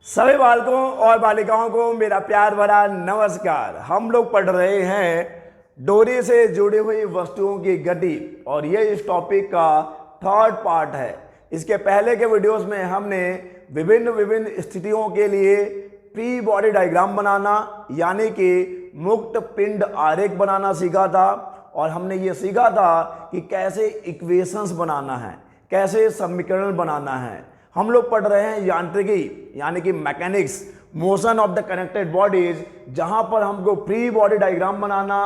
सभी बालकों और बालिकाओं को मेरा प्यार भरा नमस्कार। हम लोग पढ़ रहे हैं डोरी से जुड़ी हुई वस्तुओं की गति और ये इस टॉपिक का थर्ड पार्ट है। इसके पहले के वीडियोस में हमने विभिन्न विभिन्न स्थितियों के लिए प्री बॉडी डायग्राम बनाना यानी कि मुक्त पिंड आरेख बनाना सीखा था और हमने ये सीखा था कि कैसे इक्वेशंस बनाना है, कैसे समीकरण बनाना है। हम लोग पढ़ रहे हैं यांत्रिकी यानी कि mechanics, motion of the connected bodies, जहां पर हमको प्री बॉडी डायग्राम बनाना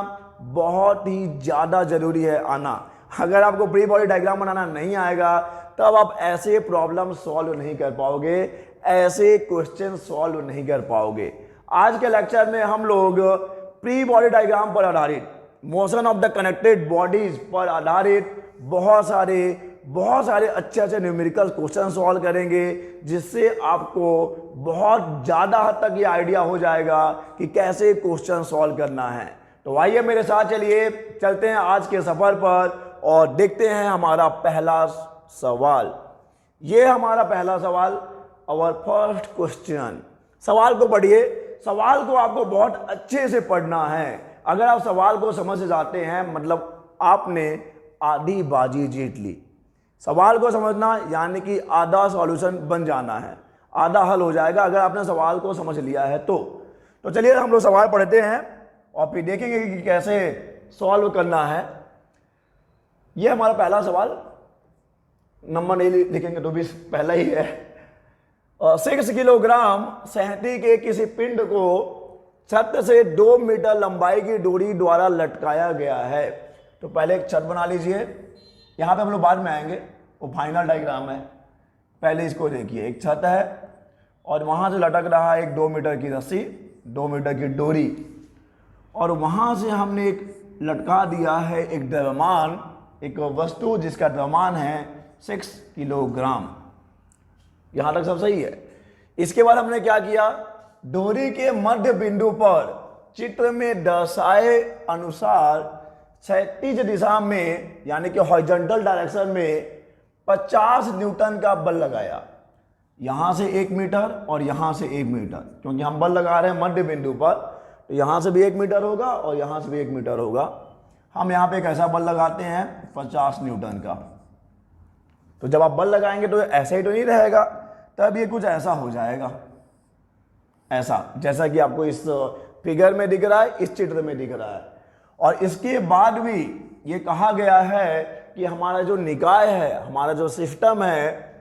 बहुत ही ज़्यादा ज़रूरी है आना। अगर आपको प्री बॉडी डायग्राम बनाना नहीं आएगा तब आप ऐसे प्रॉब्लम सॉल्व नहीं कर पाओगे, ऐसे क्वेश्चन सॉल्व नहीं कर पाओगे। आज के लेक्चर में हम लोग प्री बॉडी डायग्राम पर आधारित, motion of the connected bodies पर आधारित बहुत सारे अच्छे न्यूमेरिकल क्वेश्चन सॉल्व करेंगे, जिससे आपको बहुत ज़्यादा हद तक ये आइडिया हो जाएगा कि कैसे क्वेश्चन सॉल्व करना है। तो आइए मेरे साथ चलते हैं आज के सफ़र पर और देखते हैं हमारा पहला सवाल। ये हमारा पहला सवाल, आवर फर्स्ट क्वेश्चन। सवाल को पढ़िए। सवाल को आपको बहुत अच्छे से पढ़ना है। अगर आप सवाल को समझ जाते हैं मतलब आपने आधी बाजी जीत ली। सवाल को समझना यानी कि आधा सॉल्यूशन बन जाना है, आधा हल हो जाएगा अगर आपने सवाल को समझ लिया है तो चलिए हम लोग सवाल पढ़ते हैं और फिर देखेंगे कि कैसे सॉल्व करना है। ये हमारा पहला सवाल, नंबर नहीं लिखेंगे तो भी पहला ही है। 6 किलोग्राम सहती के किसी पिंड को छत से 2 मीटर लंबाई की डोरी द्वारा लटकाया गया है। तो पहले एक छत बना लीजिए। यहाँ पे हम लोग बाद में आएंगे, वो फाइनल डायग्राम है। पहले इसको देखिए, एक छत है और वहाँ से लटक रहा है एक 2 मीटर की रस्सी, 2 मीटर की डोरी, और वहाँ से हमने एक लटका दिया है एक द्रव्यमान, एक वस्तु जिसका द्रव्यमान है 6 किलोग्राम। यहाँ तक सब सही है। इसके बाद हमने क्या किया, डोरी के मध्य बिंदु पर चित्र में दर्शाए अनुसार क्षैतिज दिशा में यानी कि हॉरिजॉन्टल डायरेक्शन में 50 न्यूटन का बल लगाया। यहाँ से 1 मीटर और यहाँ से 1 मीटर, क्योंकि हम बल लगा रहे हैं मध्य बिंदु पर, तो यहाँ से भी 1 मीटर होगा और यहाँ से भी 1 मीटर होगा। हम यहाँ पे एक ऐसा बल लगाते हैं 50 न्यूटन का। तो जब आप बल लगाएंगे तो ऐसा ही तो नहीं रहेगा, तब ये कुछ ऐसा हो जाएगा, ऐसा जैसा कि आपको इस फिगर में दिख रहा है, इस चित्र में दिख रहा है। और इसके बाद भी ये कहा गया है कि हमारा जो निकाय है, हमारा जो सिस्टम है,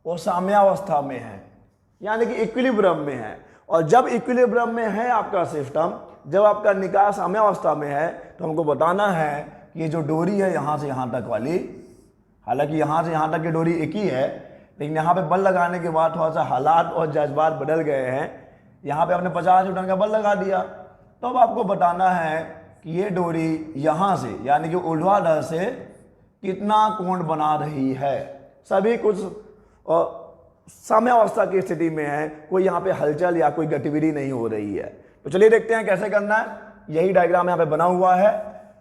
वो साम्यावस्था में है यानी कि इक्विलिब्रियम में है। और जब इक्विलिब्रियम में है आपका सिस्टम, जब आपका निकाय साम्यावस्था में है, तो हमको बताना है कि ये जो डोरी है यहाँ से यहाँ तक वाली, हालांकि यहाँ से यहाँ तक की डोरी एक ही है, लेकिन यहाँ पे बल लगाने के बाद थोड़ा सा हालात और जज्बात बदल गए हैं। यहाँ पे आपने 50 न्यूटन का बल लगा दिया, तो अब आपको बताना है कि ये डोरी यहाँ से यानी कि ऊर्ध्वाधर से कितना कोण बना रही है। सभी कुछ साम्यावस्था की स्थिति में है, कोई यहाँ पे हलचल या कोई गतिविधि नहीं हो रही है। तो चलिए देखते हैं कैसे करना है। यही डायग्राम यहाँ पे बना हुआ है,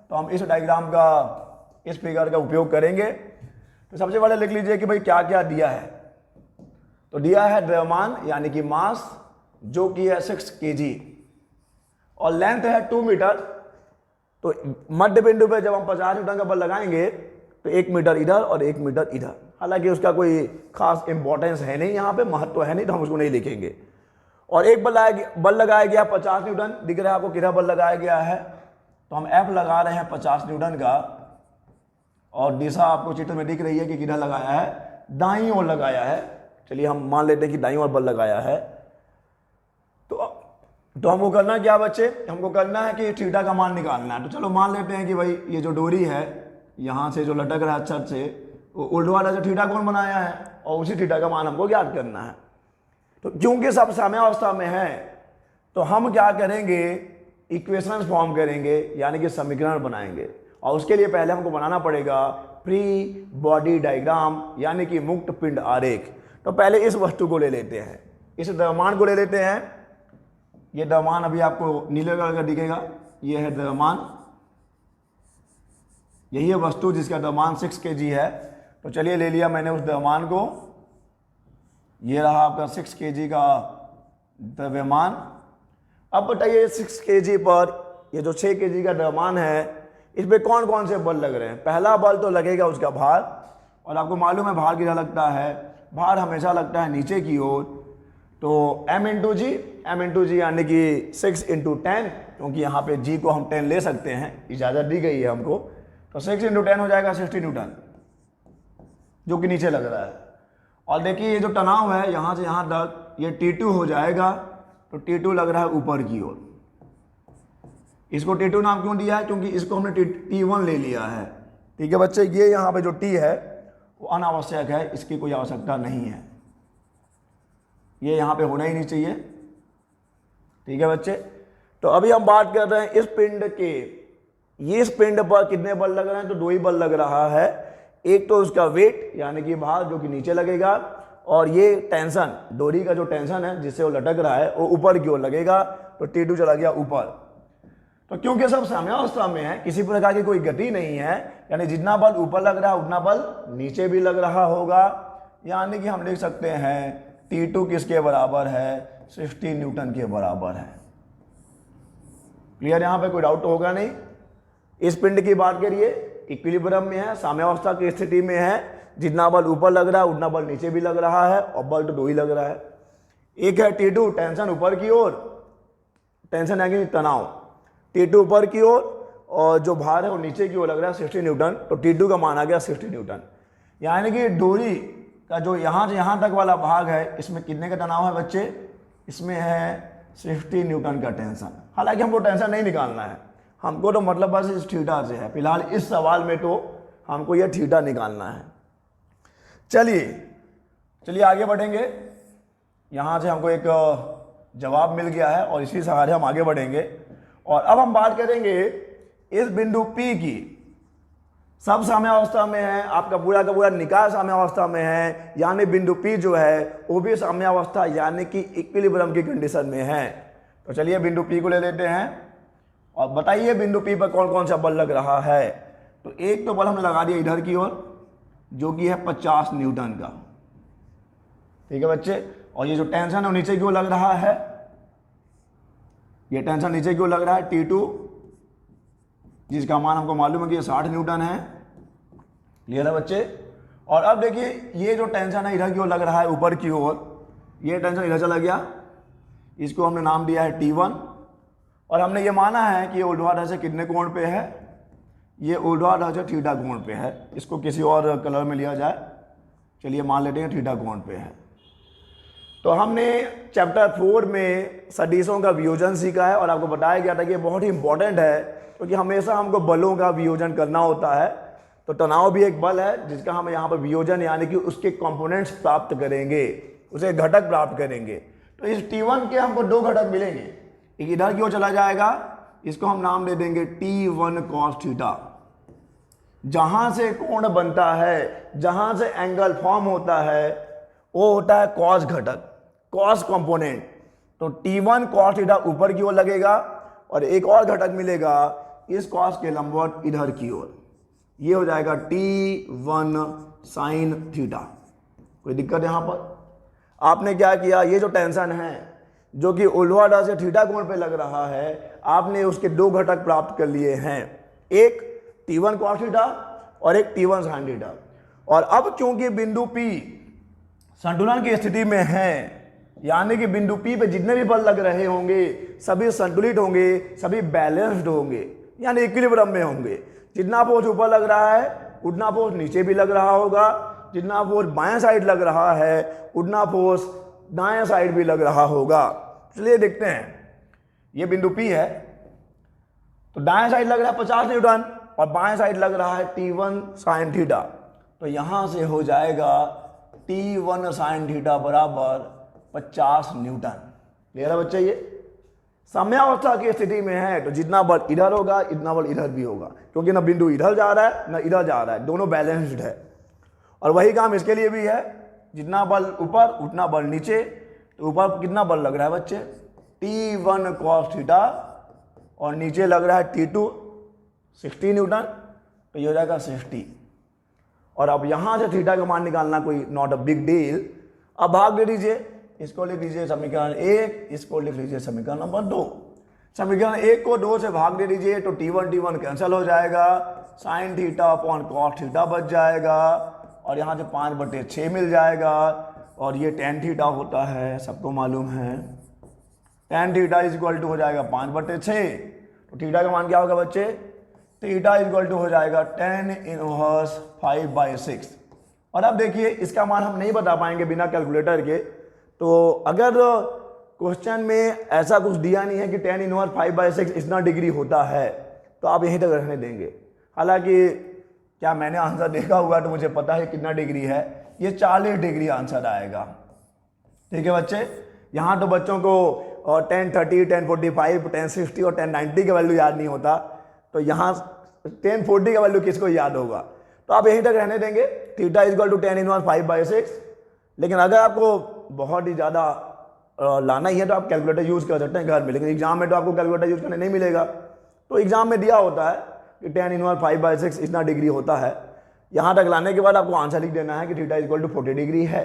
तो हम इस डायग्राम का, इस फिगर का उपयोग करेंगे। तो सबसे पहले लिख लीजिए कि भाई क्या क्या दिया है। तो दिया है द्रव्यमान यानी कि मास, जो कि है 6 kg और लेंथ है 2 मीटर। तो मध्य बिंदु पे जब हम 50 न्यूटन का बल लगाएंगे तो 1 मीटर इधर और 1 मीटर इधर। हालांकि उसका कोई खास इंपॉर्टेंस है नहीं, यहाँ पे महत्व है नहीं, तो हम उसको नहीं लिखेंगे। और एक बल लगाया गया 50 न्यूटन, दिख रहा है आपको किधर बल लगाया गया है, तो हम F लगा रहे हैं 50 न्यूटन का, और दिशा आपको चित्र में दिख रही है कि किधर लगाया है, दाईं ओर लगाया है। चलिए हम मान लेते हैं कि दाईं ओर बल लगाया है। तो हमको करना क्या बच्चे, हमको करना है कि थीटा का मान निकालना है। तो चलो मान लेते हैं कि भाई ये जो डोरी है यहाँ से जो लटक रहा है छत से, वो ऊर्ध्वाधर से थीटा कोण बनाया है और उसी थीटा का मान हमको ज्ञात करना है। तो क्योंकि सब साम्यावस्था में है, तो हम क्या करेंगे, इक्वेशंस फॉर्म करेंगे यानी कि समीकरण बनाएंगे। और उसके लिए पहले हमको बनाना पड़ेगा प्री बॉडी डायग्राम यानी कि मुक्त पिंड आरेख। तो पहले इस वस्तु को ले लेते हैं, इस द्रव्यमान को ले लेते हैं। ये द्रव्यमान अभी आपको नीले कलर का दिखेगा, ये है द्रव्यमान, यही है वस्तु जिसका द्रव्यमान 6 kg है। तो चलिए ले लिया मैंने उस द्रव्यमान को, ये रहा आपका 6 kg का द्रव्यमान। अब बताइए 6 kg पर ये जो 6 kg का द्रव्यमान है इस पे कौन कौन से बल लग रहे हैं। पहला बल तो लगेगा उसका भार, और आपको मालूम है भार कितना लगता है, भार हमेशा लगता है नीचे की ओर। तो m इंटू जी यानी कि 6 इंटू 10, क्योंकि यहाँ पे g को हम 10 ले सकते हैं, इजाज़त दी गई है हमको। तो 6 इंटू 10 हो जाएगा 60 न्यूटन, जो कि नीचे लग रहा है। और देखिए ये जो तनाव है यहाँ से यहाँ तक ये T2 हो जाएगा, तो T2 लग रहा है ऊपर की ओर। इसको T2 नाम क्यों दिया है, क्योंकि इसको हमने T1 ले लिया है। ठीक है बच्चे, ये यहाँ पे जो T है वो अनावश्यक है, इसकी कोई आवश्यकता नहीं है, ये यहाँ पे होना ही नहीं चाहिए। ठीक है बच्चे, तो अभी हम बात कर रहे हैं इस पिंड के, ये इस पिंड पर कितने बल लग रहे हैं, तो 2 ही बल लग रहा है। एक तो उसका वेट यानी कि भार जो कि नीचे लगेगा, और ये टेंशन, डोरी का जो टेंशन है जिससे वो लटक रहा है वो ऊपर की ओर लगेगा, तो T2 चला गया ऊपर। तो क्योंकि सब साम्यावस्था में है, किसी प्रकार की कोई गति नहीं है, यानी जितना बल ऊपर लग रहा है उतना बल नीचे भी लग रहा होगा, यानी कि हम लिख सकते हैं T2 किसके बराबर है, 60 न्यूटन के बराबर है। क्लियर, यहां पे कोई डाउट तो होगा नहीं। इस पिंड की बात करिए, इक्विलिब्रियम में है, साम्यावस्था की स्थिति में है, जितना बल ऊपर लग रहा है उतना बल नीचे भी लग रहा है, और बल तो 2 ही लग रहा है। एक है T2 टेंशन ऊपर की ओर, टेंशन है कि तनाव, T2 ऊपर की ओर, और जो भार है वो नीचे की ओर लग रहा है 60 न्यूटन, तो T2 का मान आ गया 60 न्यूटन। यानी कि डोरी का जो यहाँ से यहाँ तक वाला भाग है इसमें कितने का तनाव है बच्चे, इसमें है 60 न्यूटन का टेंशन। हालांकि हमको टेंशन नहीं निकालना है, हमको तो मतलब बस इस थीटा से है, फिलहाल इस सवाल में तो हमको यह थीटा निकालना है। चलिए आगे बढ़ेंगे, यहाँ से हमको एक जवाब मिल गया है और इसी सहारे हम आगे बढ़ेंगे। और अब हम बात करेंगे इस बिंदु P की। सब साम्यावस्था में है, आपका पूरा का पूरा निकाय साम्यावस्था में है, यानी बिंदु P जो है वो भी साम्यावस्था यानी कि इक्विलिब्रियम की कंडीशन में है। तो चलिए बिंदु P को ले लेते हैं और बताइए बिंदु P पर कौन कौन सा बल लग रहा है। तो एक तो बल हमने लगा दिया इधर की ओर जो कि है 50 न्यूटन का। ठीक है बच्चे, और ये जो टेंशन है वो नीचे की ओर लग रहा है, ये टेंशन नीचे की ओर लग रहा है T2, जिसका मान हमको मालूम है कि ये 60 न्यूटन है। क्लियर है बच्चे। और अब देखिए ये जो टेंशन है इधर की ओर लग रहा है ऊपर की ओर, ये टेंशन इधर चला गया, इसको हमने नाम दिया है T1, और हमने ये माना है कि ये ऊर्ध्वाधर से कितने कोण पे है, ये ऊर्ध्वाधर से थीटा कोण पे है। इसको किसी और कलर में लिया जाए, चलिए मान लेते हैं थीटा कोण पे है। तो हमने चैप्टर 4 में सदिशों का वियोजन सीखा है और आपको बताया गया था कि ये बहुत ही इंपॉर्टेंट है, क्योंकि हमेशा हमको बलों का वियोजन करना होता है। तो तनाव भी एक बल है जिसका हम यहाँ पर वियोजन यानी कि उसके कंपोनेंट्स प्राप्त करेंगे, उसे घटक प्राप्त करेंगे। तो इस T1 के हमको 2 घटक मिलेंगे, एक इधर की ओर चला जाएगा, इसको हम नाम दे देंगे T1 cos थीटा। जहां से कोण बनता है, जहां से एंगल फॉर्म होता है वो होता है कॉस घटक, कॉस कंपोनेंट। तो T1 cos थीटा ऊपर की ओर लगेगा और एक और घटक मिलेगा इस कॉस के लंबवत इधर की ओर, ये हो जाएगा T1 sin थीटा। कोई दिक्कत यहां पर? आपने क्या किया, ये जो टेंशन है जो कि ऊर्ध्वाधर से थीटा कोण पे लग रहा है, आपने उसके 2 घटक प्राप्त कर लिए हैं, एक T1 cos थीटा और एक T1 sin थीटा। और अब क्योंकि बिंदु P संतुलन की स्थिति में है, यानी कि बिंदु P पे जितने भी बल लग रहे होंगे सभी संतुलित होंगे, सभी बैलेंस्ड होंगे, यानी इक्विलिब्रियम में होंगे। जितना फोर्स ऊपर लग रहा है उतना फोर्स नीचे भी लग रहा होगा, जितना फोर्स बाएं साइड लग रहा है उतना फोर्स दाएं साइड भी लग रहा होगा। चलिए देखते हैं, ये बिंदु P है, तो दाएं साइड लग रहा है 50 न्यूटन और बाएं साइड लग रहा है T1 sin थीटा। तो यहां से हो जाएगा T1 sin थीटा बराबर 50 न्यूटन। क्लियर है बच्चे? ये साम्यावस्था की स्थिति में है, तो जितना बल इधर होगा इतना बल इधर भी होगा, क्योंकि ना बिंदु इधर जा रहा है ना इधर जा रहा है, दोनों बैलेंस्ड है। और वही काम इसके लिए भी है, जितना बल ऊपर उतना बल नीचे। तो ऊपर कितना बल लग रहा है बच्चे? T1 cos थीटा, और नीचे लग रहा है T2 60 न्यूटन, तो ये हो जाएगा 60। और अब यहां से थीटा का मान निकालना कोई नॉट अ बिग डील। अब भाग दे दीजिए, इसको लिख लीजिए समीकरण 1, इसको लिख लीजिए समीकरण नंबर 2। समीकरण 1 को 2 से भाग दे दीजिए तो T1 कैंसिल हो जाएगा, sine theta upon cos theta बच जाएगा और यहाँ से 5/6 मिल जाएगा और ये टेन थीटा होता है, सबको मालूम है। Tan theta is equal to हो जाएगा 5/6, तो थीटा का मान क्या होगा बच्चे? थीटा इज इक्वल टू हो जाएगा 10 इनवर्स 5/6। और अब देखिए इसका मान हम नहीं बता पाएंगे बिना कैलकुलेटर के, तो अगर क्वेश्चन में ऐसा कुछ दिया नहीं है कि 10 इनवर्स 5/6 इतना डिग्री होता है तो आप यहीं तक रखने देंगे। हालांकि क्या मैंने आंसर देखा हुआ तो मुझे पता है कितना डिग्री है, ये 40 डिग्री आंसर आएगा। ठीक है बच्चे, यहाँ तो बच्चों को 1030, 1045, 1060 और 1090 का वैल्यू याद नहीं होता, तो यहाँ 1040 का वैल्यू किसको याद होगा? तो आप यहीं तक रहने देंगे, theta is equal to 10 inverse 5/6। लेकिन अगर आपको बहुत ही ज़्यादा लाना ही है तो आप कैलकुलेटर यूज़ कर सकते हैं घर में, लेकिन एग्जाम में तो आपको कैलकुलेटर यूज़ करने नहीं मिलेगा। तो एग्जाम में दिया होता है कि 10 इनवर्स 5/6 इतना डिग्री होता है। यहाँ तक लाने के बाद आपको आंसर लिख देना है कि theta is equal to 40 degree है।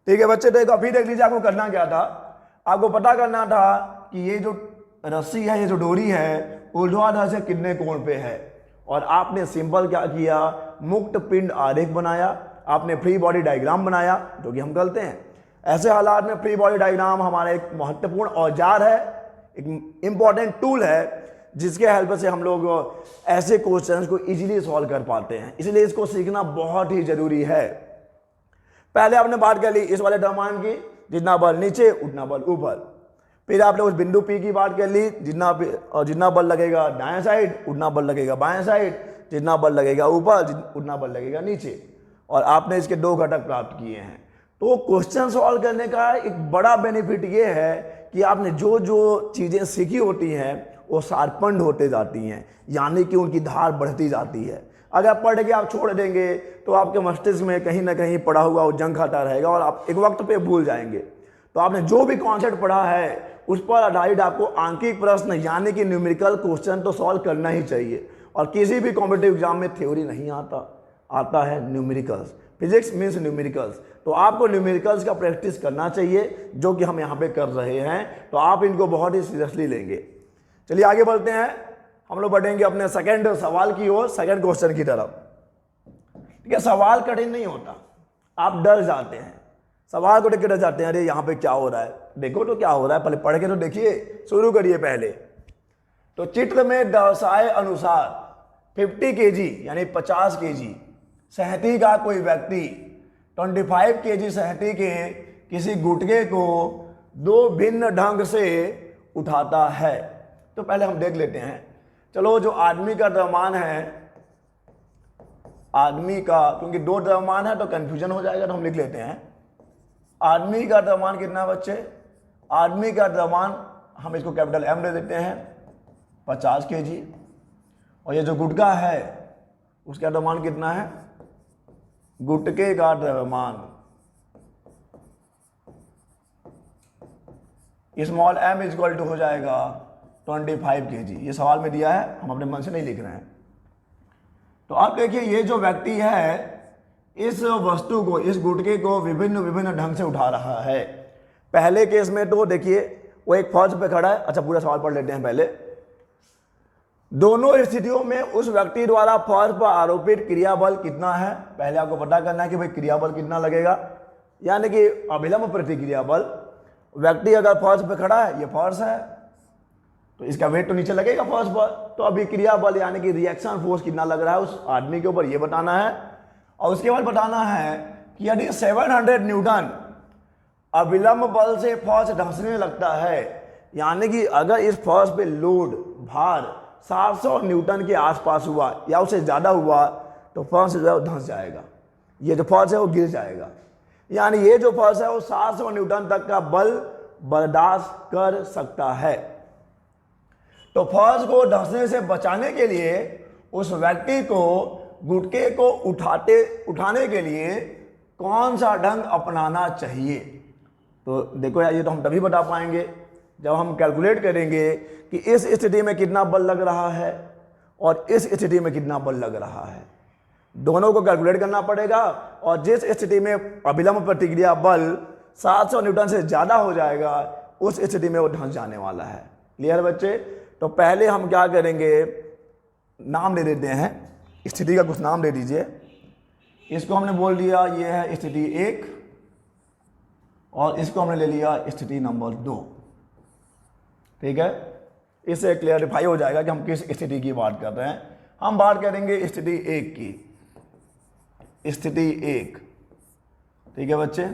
ठीक है बच्चे, तो एक अभी देख लीजिए आपको करना क्या था। आपको पता करना था कि ये जो रस्सी है, ये जो डोरी है, ऊर्ध्वाधर से कितने कोण पे है। और आपने सिंपल क्या किया, मुक्त पिंड आरेख बनाया, आपने फ्री बॉडी डायग्राम बनाया, जो कि हम करते हैं। ऐसे हालात में फ्री बॉडी डायग्राम हमारा एक महत्वपूर्ण औजार है, एक इंपॉर्टेंट टूल है, जिसके हेल्प से हम लोग ऐसे क्वेश्चंस को इजीली सॉल्व कर पाते हैं। इसलिए इसको सीखना बहुत ही जरूरी है। पहले आपने बात कर ली इस वाले द्रव्यमान की, जितना बल नीचे उतना बल ऊपर। फिर आपने उस बिंदु P की बात कर ली, जितना बल लगेगा दाएं साइड उतना बल लगेगा बाएं साइड, जितना बल लगेगा ऊपर उतना बल लगेगा नीचे। और आपने इसके 2 घटक प्राप्त किए हैं। तो क्वेश्चन सॉल्व करने का एक बड़ा बेनिफिट ये है कि आपने जो जो चीज़ें सीखी होती हैं वो शार्पन्ड होते जाती हैं, यानी कि उनकी धार बढ़ती जाती है। अगर पढ़ के आप छोड़ देंगे तो आपके मस्तिष्क में कहीं ना कहीं पढ़ा हुआ वो जंग खाता रहेगा और आप एक वक्त पे भूल जाएंगे। तो आपने जो भी कॉन्सेप्ट पढ़ा है उस पर आधारित आपको आंकिक प्रश्न यानी कि न्यूमेरिकल क्वेश्चन तो सॉल्व करना ही चाहिए। और किसी भी कॉम्पिटिटिव एग्जाम में थ्योरी नहीं आता है न्यूमेरिकल्स। फिजिक्स मीन्स न्यूमेरिकल्स, तो आपको न्यूमेरिकल्स का प्रैक्टिस करना चाहिए, जो कि हम यहाँ पे कर रहे हैं। तो आप इनको बहुत ही सीरियसली लेंगे। चलिए आगे बढ़ते हैं, हम लोग बढ़ेंगे अपने सेकंड सवाल की ओर, सेकंड क्वेश्चन की तरफ। ठीक है, सवाल कठिन नहीं होता, आप डर जाते हैं। सवाल को देख के डर जाते हैं, अरे यहाँ पे क्या हो रहा है, देखो तो क्या हो रहा है, पहले पढ़ के तो देखिए, शुरू करिए पहले। तो चित्र में दर्शाए अनुसार 50 kg यानी 50 kg सहती का कोई व्यक्ति 25 kg सहती के किसी गुटके को 2 भिन्न ढंग से उठाता है। तो पहले हम देख लेते हैं। चलो, जो आदमी का द्रव्यमान है, आदमी का, क्योंकि 2 द्रव्यमान है तो कंफ्यूजन हो जाएगा, तो हम लिख लेते हैं आदमी का द्रव्यमान कितना बच्चे? आदमी का द्रव्यमान हम इसको कैपिटल M दे देते हैं 50 kg। और ये जो गुटका है उसका द्रव्यमान कितना है? गुटके का द्रव्यमान small m is equal to हो जाएगा 25 kg। ये सवाल में दिया है, हम अपने मन से नहीं लिख रहे हैं। तो आप देखिए, ये जो व्यक्ति है इस वस्तु को, इस गुटके को विभिन्न ढंग से उठा रहा है। पहले केस में तो देखिए वो एक फर्श पे खड़ा है। अच्छा, पूरा सवाल पढ़ लेते हैं पहले। दोनों स्थितियों में उस व्यक्ति द्वारा फर्श पर आरोपित क्रियाबल कितना है, पहले आपको पता करना है कि भाई क्रियाबल कितना लगेगा, यानी कि अभिलंब प्रतिक्रिया बल। व्यक्ति अगर फर्श पे खड़ा है, ये फर्श है, तो इसका वेट तो नीचे लगेगा फर्श पर, तो अभी क्रिया बल यानी कि रिएक्शन फोर्स कितना लग रहा है उस आदमी के ऊपर, ये बताना है। और उसके बाद बताना है कि यदि 700 न्यूटन अविलंब बल से फर्श धंसने लगता है, यानी कि अगर इस फर्श पे लोड भार 700 न्यूटन के आसपास हुआ या उससे ज़्यादा हुआ तो फर्श जो है वो धंस जाएगा, ये जो फर्श है वो गिर जाएगा। यानी ये जो फर्श है वो 700 न्यूटन तक का बल बर्दाश्त कर सकता है। तो फर्श को धंसने से बचाने के लिए उस व्यक्ति को गुटके को उठाने के लिए कौन सा ढंग अपनाना चाहिए? तो देखो यार, ये तो हम तभी बता पाएंगे जब हम कैलकुलेट करेंगे कि इस स्थिति में कितना बल लग रहा है और इस स्थिति में कितना बल लग रहा है। दोनों को कैलकुलेट करना पड़ेगा। और जिस स्थिति में अभिलंब प्रतिक्रिया बल 700 न्यूटन से ज़्यादा हो जाएगा, उस स्थिति में वो धंस जाने वाला है। क्लियर है बच्चे? तो पहले हम क्या करेंगे, नाम दे देते हैं, स्थिति का कुछ नाम दे दीजिए। इसको हमने बोल दिया ये है स्थिति 1 और इसको हमने ले लिया स्थिति नंबर 2। ठीक है, इससे क्लियरिफाई हो जाएगा कि हम किस स्थिति की बात कर रहे हैं। हम बात करेंगे स्थिति 1 की, स्थिति 1। ठीक है बच्चे,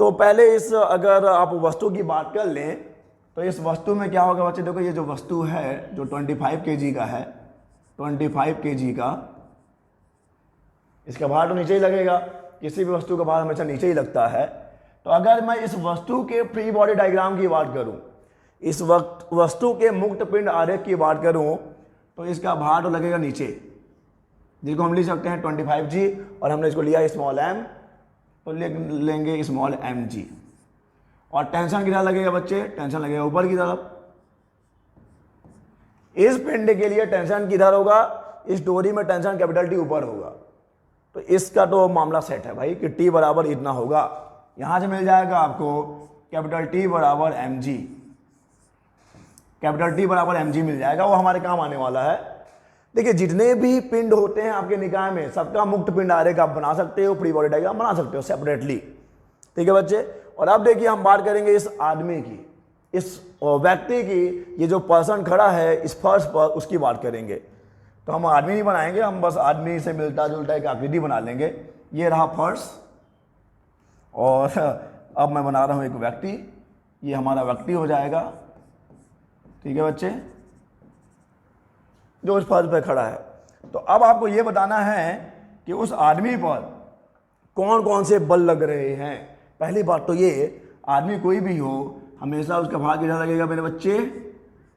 तो पहले इस अगर आप वस्तु की बात कर लें तो इस वस्तु में क्या होगा बच्चे, देखो ये जो वस्तु है जो 25 kg का है, 25 kg का, इसका भार तो नीचे ही लगेगा, किसी भी वस्तु का भार हमेशा नीचे ही लगता है। तो अगर मैं इस वस्तु के फ्री बॉडी डायग्राम की बात करूं, इस वस्तु के मुक्त पिंड आरेख की बात करूं, तो इसका भार तो लगेगा नीचे, जिसको हम लिख सकते हैं 25g, और हमने इसको लिया स्मॉल m, तो लेंगे स्मॉल mg। और टेंशन कितना लगेगा बच्चे, टेंशन लगेगा ऊपर की तरफ। इस पिंड के लिए टेंशन किधर होगा, इस डोरी में टेंशन कैपिटल T ऊपर होगा। तो इसका तो मामला सेट है भाई कि T बराबर इतना होगा। यहां से मिल जाएगा आपको कैपिटल T बराबर mg, कैपिटल T बराबर mg मिल जाएगा, वो हमारे काम आने वाला है। देखिए जितने भी पिंड होते हैं आपके निकाय में, सबका मुक्त पिंड आरेख आप बना सकते हो, फ्री बॉडी डायग्राम बना सकते हो सेपरेटली। ठीक है बच्चे, और अब देखिए हम बात करेंगे इस आदमी की, इस व्यक्ति की, ये जो पर्सन खड़ा है इस फर्श पर, उसकी बात करेंगे। तो हम आदमी नहीं बनाएंगे, हम बस आदमी से मिलता जुलता एक आकृति बना लेंगे। ये रहा फर्श, और अब मैं बना रहा हूँ एक व्यक्ति, ये हमारा व्यक्ति हो जाएगा। ठीक है बच्चे, जो उस फर्श पर खड़ा है। तो अब आपको ये बताना है कि उस आदमी पर कौन कौन से बल लग रहे हैं। पहली बात तो ये, आदमी कोई भी हो हमेशा उसका भार किधर लगेगा मेरे बच्चे,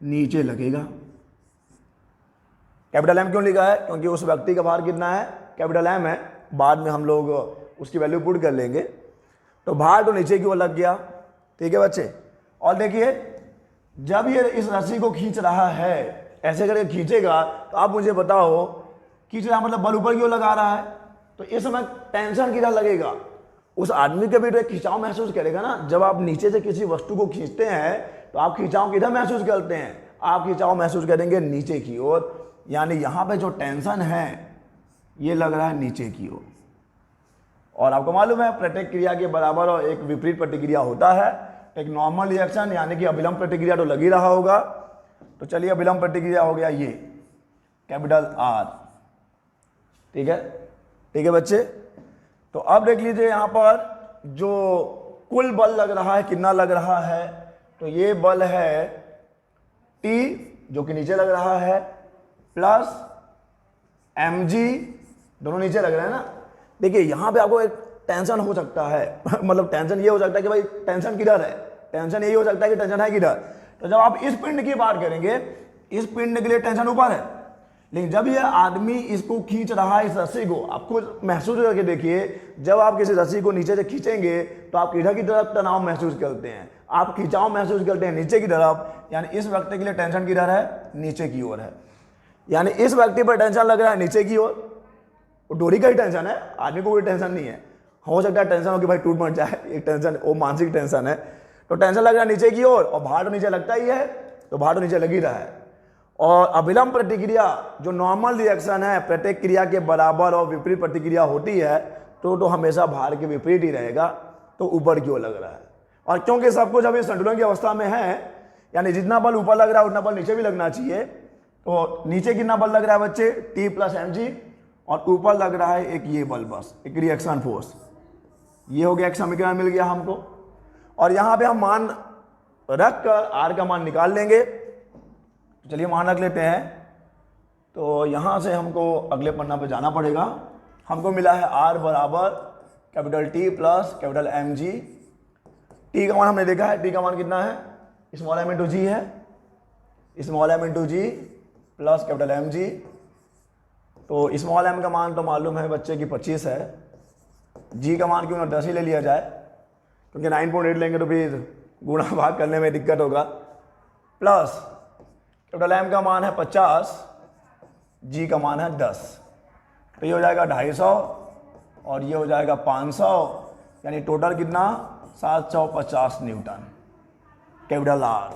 नीचे लगेगा। कैपिटल M क्यों लिखा है, क्योंकि उस व्यक्ति का भार कितना है, कैपिटल M है, बाद में हम लोग उसकी वैल्यू पुट कर लेंगे। तो भार तो नीचे की ओर लग गया। ठीक है बच्चे, और देखिए जब ये इस रस्सी को खींच रहा है, ऐसे करके खींचेगा, तो आप मुझे बताओ, खींच रहा मतलब बल ऊपर की ओर लगा रहा है, तो इस समय टेंशन किधर लगेगा, उस आदमी के भी तो एक खिंचाव महसूस करेगा ना। जब आप नीचे से किसी वस्तु को खींचते हैं तो आप खिंचाव किधर महसूस करते हैं, आप खिंचाव महसूस करेंगे नीचे की ओर। यानी यहाँ पे जो टेंशन है ये लग रहा है नीचे की ओर। और आपको मालूम है प्रत्येक क्रिया के बराबर और एक विपरीत प्रतिक्रिया होता है। एक नॉर्मल रिएक्शन यानी कि अभिलंब प्रतिक्रिया तो लग ही रहा होगा। तो चलिए अभिलंब प्रतिक्रिया हो गया ये कैपिटल R। ठीक है बच्चे। तो अब देख लीजिए यहाँ पर जो कुल बल लग रहा है कितना लग रहा है, तो ये बल है T जो कि नीचे लग रहा है, प्लस mg, दोनों नीचे लग रहे हैं ना। देखिए यहाँ पे आपको एक टेंशन हो सकता है मतलब टेंशन ये हो सकता है कि भाई टेंशन किधर है, टेंशन यही हो सकता है कि टेंशन है किधर। तो जब आप इस पिंड की बात करेंगे, इस पिंड के लिए टेंशन ऊपर है, लेकिन जब ये आदमी इसको खींच रहा है इस रस्सी को, आपको महसूस करके देखिए, जब आप किसी रस्सी को नीचे से खींचेंगे तो आप किधर की तरफ तनाव महसूस करते हैं, आप खिंचाव महसूस करते हैं नीचे की तरफ। यानी इस व्यक्ति के लिए टेंशन किधर है, नीचे की ओर है। यानी इस व्यक्ति पर टेंशन लग रहा है नीचे की ओर, वो डोरी का ही टेंशन है, आदमी को कोई टेंशन नहीं है। हो सकता है टेंशन हो कि भाई टूट मट जाए, एक टेंशन वो मानसिक टेंशन है। तो टेंशन लग रहा है नीचे की ओर, और भार तो नीचे लगता ही है, तो भार तो नीचे लग ही रहा है। और अभिलंब प्रतिक्रिया जो नॉर्मल रिएक्शन है, प्रत्येक क्रिया के बराबर और विपरीत प्रतिक्रिया होती है, तो हमेशा भार के विपरीत ही रहेगा, तो ऊपर की ओर लग रहा है। और क्योंकि सब कुछ अभी संतुलन की अवस्था में है, यानी जितना बल ऊपर लग रहा है उतना बल नीचे भी लगना चाहिए। तो नीचे कितना बल लग रहा है बच्चे, T प्लस mg, और ऊपर लग रहा है एक ये बल, बस एक रिएक्शन फोर्स। ये हो गया, एक समीकरण मिल गया हमको। और यहाँ पे हम मान रख कर R का मान निकाल लेंगे। चलिए मान रख लेते हैं। तो यहाँ से हमको अगले पन्ना पे जाना पड़ेगा। हमको मिला है R बराबर capital T plus capital mg। T का मान हमने देखा है, T का मान कितना है, स्मॉल m इंटू जी है, स्मॉल m इंटू जी प्लस कैपिटल mg। तो स्मॉल m का मान तो मालूम है बच्चे की 25 है, g का मान क्यों ना 10 ही ले लिया जाए, क्योंकि 9.8 लेंगे तो फिर गुणा भाग करने में दिक्कत होगा, प्लस कैपिटल M का मान है 50, G का मान है 10। तो ये हो जाएगा 250, और ये हो जाएगा 500, यानी टोटल कितना 750 न्यूटन कैपिटल आर।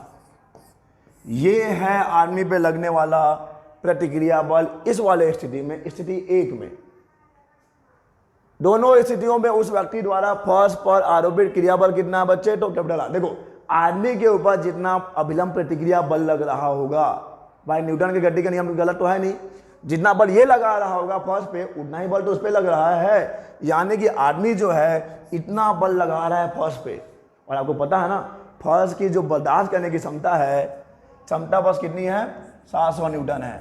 ये है आदमी पे लगने वाला प्रतिक्रिया बल इस वाले स्थिति में, स्थिति 1 में। दोनों स्थितियों में उस व्यक्ति द्वारा फर्श पर आरोपित क्रिया बल कितना है बच्चे, तो कैपिटल आर। देखो आदमी के ऊपर जितना अभिलंब प्रतिक्रिया बल लग रहा होगा, भाई न्यूटन के गति का नियम गलत तो है नहीं, जितना बल ये लगा रहा होगा फर्श पे उतना ही बल तो उस पे लग रहा है। यानी कि आदमी जो है इतना बल लगा रहा है फर्श पे, और आपको पता है ना फर्श की जो बर्दाश्त करने की क्षमता है, क्षमता बस कितनी है 700 न्यूटन है।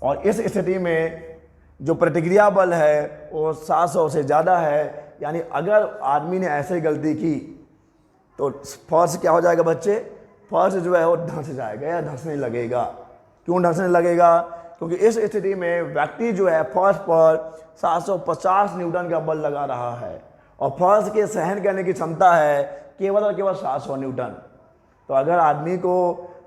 और इस स्थिति में जो प्रतिक्रिया बल है वो 700 से ज़्यादा है। यानी अगर आदमी ने ऐसे गलती की तो फर्श क्या हो जाएगा बच्चे, फर्श जो है वो धंस जाएगा या धंसने लगेगा। क्यों धंसने लगेगा, क्योंकि इस स्थिति में व्यक्ति जो है फर्श पर 750 न्यूटन का बल लगा रहा है और फर्श के सहन करने की क्षमता है केवल और केवल 700 न्यूटन। तो अगर आदमी को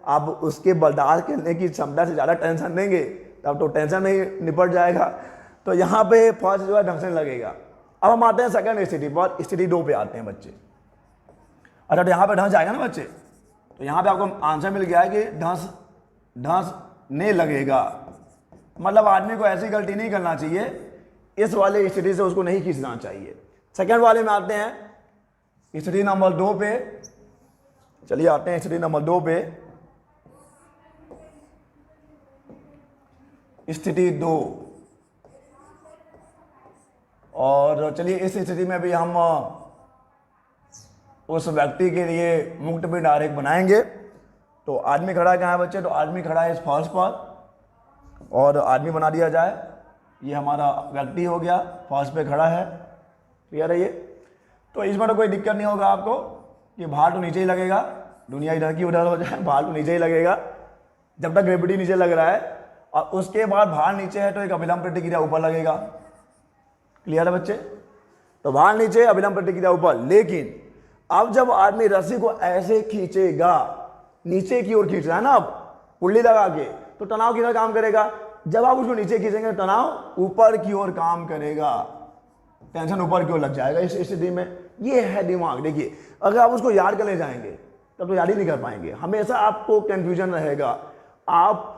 आप उसके बर्दाश्त करने की क्षमता से ज़्यादा टेंशन देंगे तब तो टेंशन में ही निपट जाएगा। तो यहाँ पे फर्श जो है धंसने लगेगा। अब हम आते हैं सेकंड स्थिति पर, स्थिति 2 पे आते हैं बच्चे। अच्छा तो यहाँ पे धंस जाएगा ना बच्चे, तो यहाँ पे आपको आंसर मिल गया है कि धंसने लगेगा। मतलब आदमी को ऐसी गलती नहीं करना चाहिए, इस वाले स्थिति से उसको नहीं खींचना चाहिए। सेकंड वाले में आते हैं स्थिति नंबर 2 पे। चलिए आते हैं स्थिति नंबर 2 पे। स्थिति 2, और चलिए इस स्थिति में भी हम उस व्यक्ति के लिए मुक्त पिंड आरेख बनाएंगे। तो आदमी खड़ा कहाँ है बच्चे, तो आदमी खड़ा है इस फर्श पर और आदमी बना दिया जाए। ये हमारा व्यक्ति हो गया, फर्श पे खड़ा है, क्लियर है ये। तो इसमें तो कोई दिक्कत नहीं होगा आपको कि भार तो नीचे ही लगेगा, दुनिया इधर की उधर हो जाए भार तो नीचे ही लगेगा जब तक ग्रेविटी नीचे लग रहा है। और उसके बाद भार नीचे है तो एक अभिलंब प्रतिक्रिया ऊपर लगेगा, क्लियर है बच्चे। तो भार नीचे, अभिलंब प्रतिक्रिया ऊपर। लेकिन अब जब आदमी रस्सी को ऐसे खींचेगा, नीचे की ओर खींच रहा है ना, अब पुल्ली लगा के, तो तनाव किधर काम करेगा, जब आप उसको नीचे खींचेंगे तनाव ऊपर की ओर काम करेगा, टेंशन ऊपर की ओर लग जाएगा इस स्थिति में। ये है दिमाग। देखिए अगर आप उसको याद करने जाएंगे तब तो याद ही नहीं कर पाएंगे, हमेशा आपको कंफ्यूजन रहेगा। आप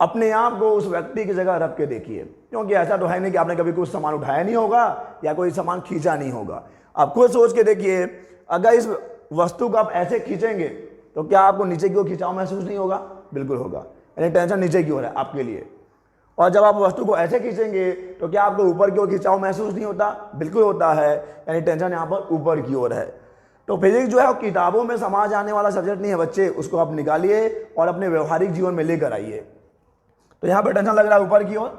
अपने आप को उस व्यक्ति की जगह रख के देखिए, क्योंकि ऐसा तो है नहीं कि आपने कभी कुछ सामान उठाया नहीं होगा या कोई सामान खींचा नहीं होगा। आप खुद सोच के देखिए, अगर इस वस्तु को आप ऐसे खींचेंगे तो क्या आपको नीचे की ओर खिंचाव महसूस नहीं होगा, बिल्कुल होगा, यानी टेंशन नीचे की ओर है आपके लिए। और जब आप वस्तु को ऐसे खींचेंगे तो क्या आपको ऊपर की ओर खिंचाव महसूस नहीं होता, बिल्कुल होता है, यानी टेंशन यहाँ पर ऊपर की ओर है। तो फिजिक्स जो है वो किताबों में समा जाने वाला सब्जेक्ट नहीं है बच्चे, उसको आप निकालिए और अपने व्यवहारिक जीवन में लेकर आइए। तो यहाँ पर टेंशन लग रहा है ऊपर की ओर,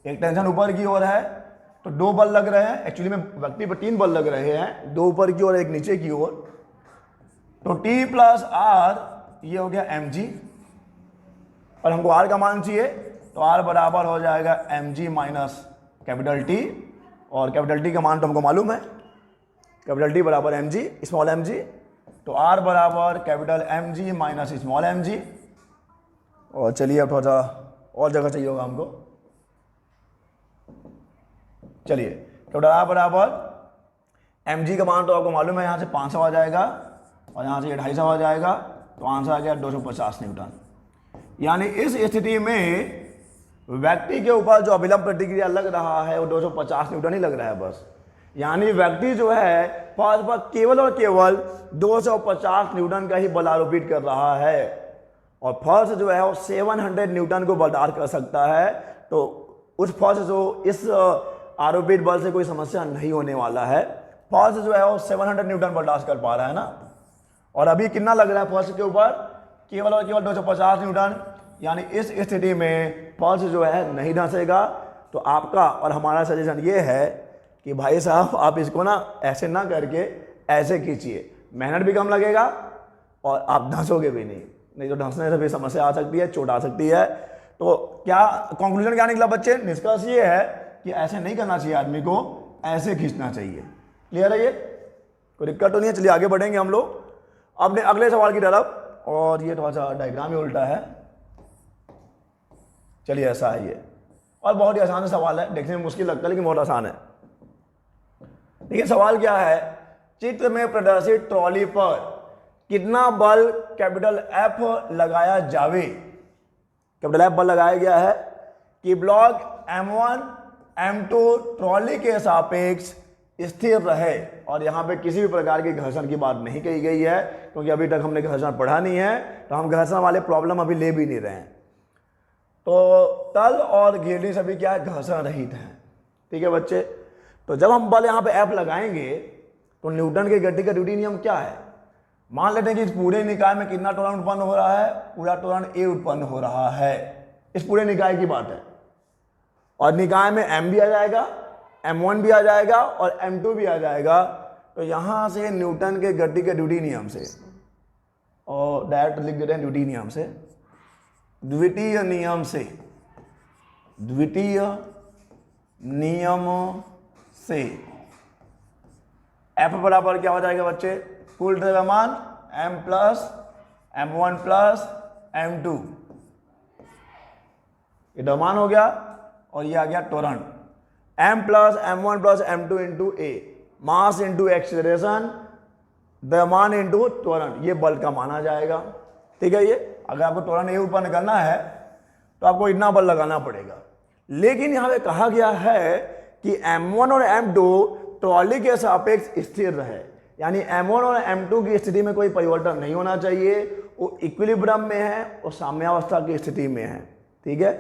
एक टेंशन ऊपर की ओर है, तो 2 बल लग रहे हैं, एक्चुअली में व्यक्ति पर 3 बल लग रहे हैं, 2 ऊपर की ओर एक नीचे की ओर। तो T + R ये हो गया mg, और हमको R का मान चाहिए, तो R बराबर हो जाएगा mg माइनस कैपिटल T, और कैपिटल T का मान तो हमको मालूम है, कैपिटल T बराबर mg स्मॉल mg। तो R बराबर capital mg minus small mg। और चलिए अब थोड़ा सा और जगह चाहिए होगा हमको, चलिए कैपिटल R बराबर mg का मान तो आपको मालूम है, यहाँ से 500 आ जाएगा और यहाँ से 250 आ जाएगा, तो आंसर आ गया 250 न्यूटन। यानी इस स्थिति में व्यक्ति के ऊपर जो अभिलंब प्रतिक्रिया लग रहा है वो 250 न्यूटन ही लग रहा है बस। यानी व्यक्ति जो है फर्श पर केवल और केवल 250 न्यूटन का ही बल आरोपित कर रहा है, और फर्श जो है वो 700 न्यूटन को बर्दाश्त कर सकता है। तो उस फर्श जो इस आरोपित बल से कोई समस्या नहीं होने वाला है, फर्श जो है वो 700 न्यूटन बर्दाश्त कर पा रहा है ना। और अभी कितना लग रहा है फर्श के ऊपर, केवल और केवल 250 न्यूटन। यानी इस स्थिति में फर्श जो है नहीं धंसेगा। तो आपका और हमारा सजेशन ये है कि भाई साहब आप इसको ना ऐसे ना करके ऐसे खींचिए, मेहनत भी कम लगेगा और आप धंसोगे भी नहीं तो धंसने से भी समस्या आ सकती है, चोट आ सकती है। तो क्या कंक्लूजन क्या निकला बच्चे, निष्कर्ष ये है कि ऐसे नहीं करना चाहिए, आदमी को ऐसे खींचना चाहिए। क्लियर है ये, कोई दिक्कत तो नहीं है। चलिए आगे बढ़ेंगे हम लोग अपने अगले सवाल की तरफ, और ये थोड़ा सा डायग्राम ही उल्टा है, चलिए ऐसा है ये। और बहुत ही आसान सवाल है, देखने में मुश्किल लगता है लेकिन बहुत आसान है। देखिए सवाल क्या है, चित्र में प्रदर्शित ट्रॉली पर कितना बल कैपिटल एफ लगाया जावे। कैपिटल एफ बल लगाया गया है कि ब्लॉक M1 M2 ट्रॉली के सापेक्ष स्थिर रहे, और यहां पे किसी भी प्रकार की घर्षण की बात नहीं कही गई है, क्योंकि अभी तक हमने घर्षण पढ़ा नहीं है, तो हम घर्षण वाले प्रॉब्लम अभी ले भी नहीं रहे हैं। तो तल और घेरनी सभी क्या है, घर्षण रहित हैं। ठीक है बच्चे, तो जब हम बल यहाँ पे एफ लगाएंगे तो न्यूटन के गति का द्वितीय नियम क्या है, मान लेते हैं कि इस पूरे निकाय में कितना त्वरण उत्पन्न हो रहा है, पूरा त्वरण ए उत्पन्न हो रहा है, इस पूरे निकाय की बात है। और निकाय में m भी आ जाएगा, m1 भी आ जाएगा और m2 भी आ जाएगा। तो यहां से न्यूटन के गति के द्वितीय नियम से, और डायरेक्ट लिख देते हैं द्वितीय नियम से, द्वितीय नियम से, द्वितीय नियम से F बराबर क्या हो जाएगा बच्चे, कुल द्रव्यमान m plus M1 plus M2, ये द्रव्यमान हो गया, और ये आ गया त्वरण m plus M1 plus M2 into A, mass into acceleration, द्रव्यमान इंटू त्वरण, ये बल का माना जाएगा। ठीक है, ये अगर आपको त्वरण ए उत्पन्न करना है तो आपको इतना बल लगाना पड़ेगा। लेकिन यहां पे कहा गया है कि M1 और M2 ट्रॉली के सापेक्ष स्थिर रहे, यानी M1 और M2 की स्थिति में कोई परिवर्तन नहीं होना चाहिए, वो इक्विलिब्रियम में है और साम्यावस्था की स्थिति में है। ठीक है,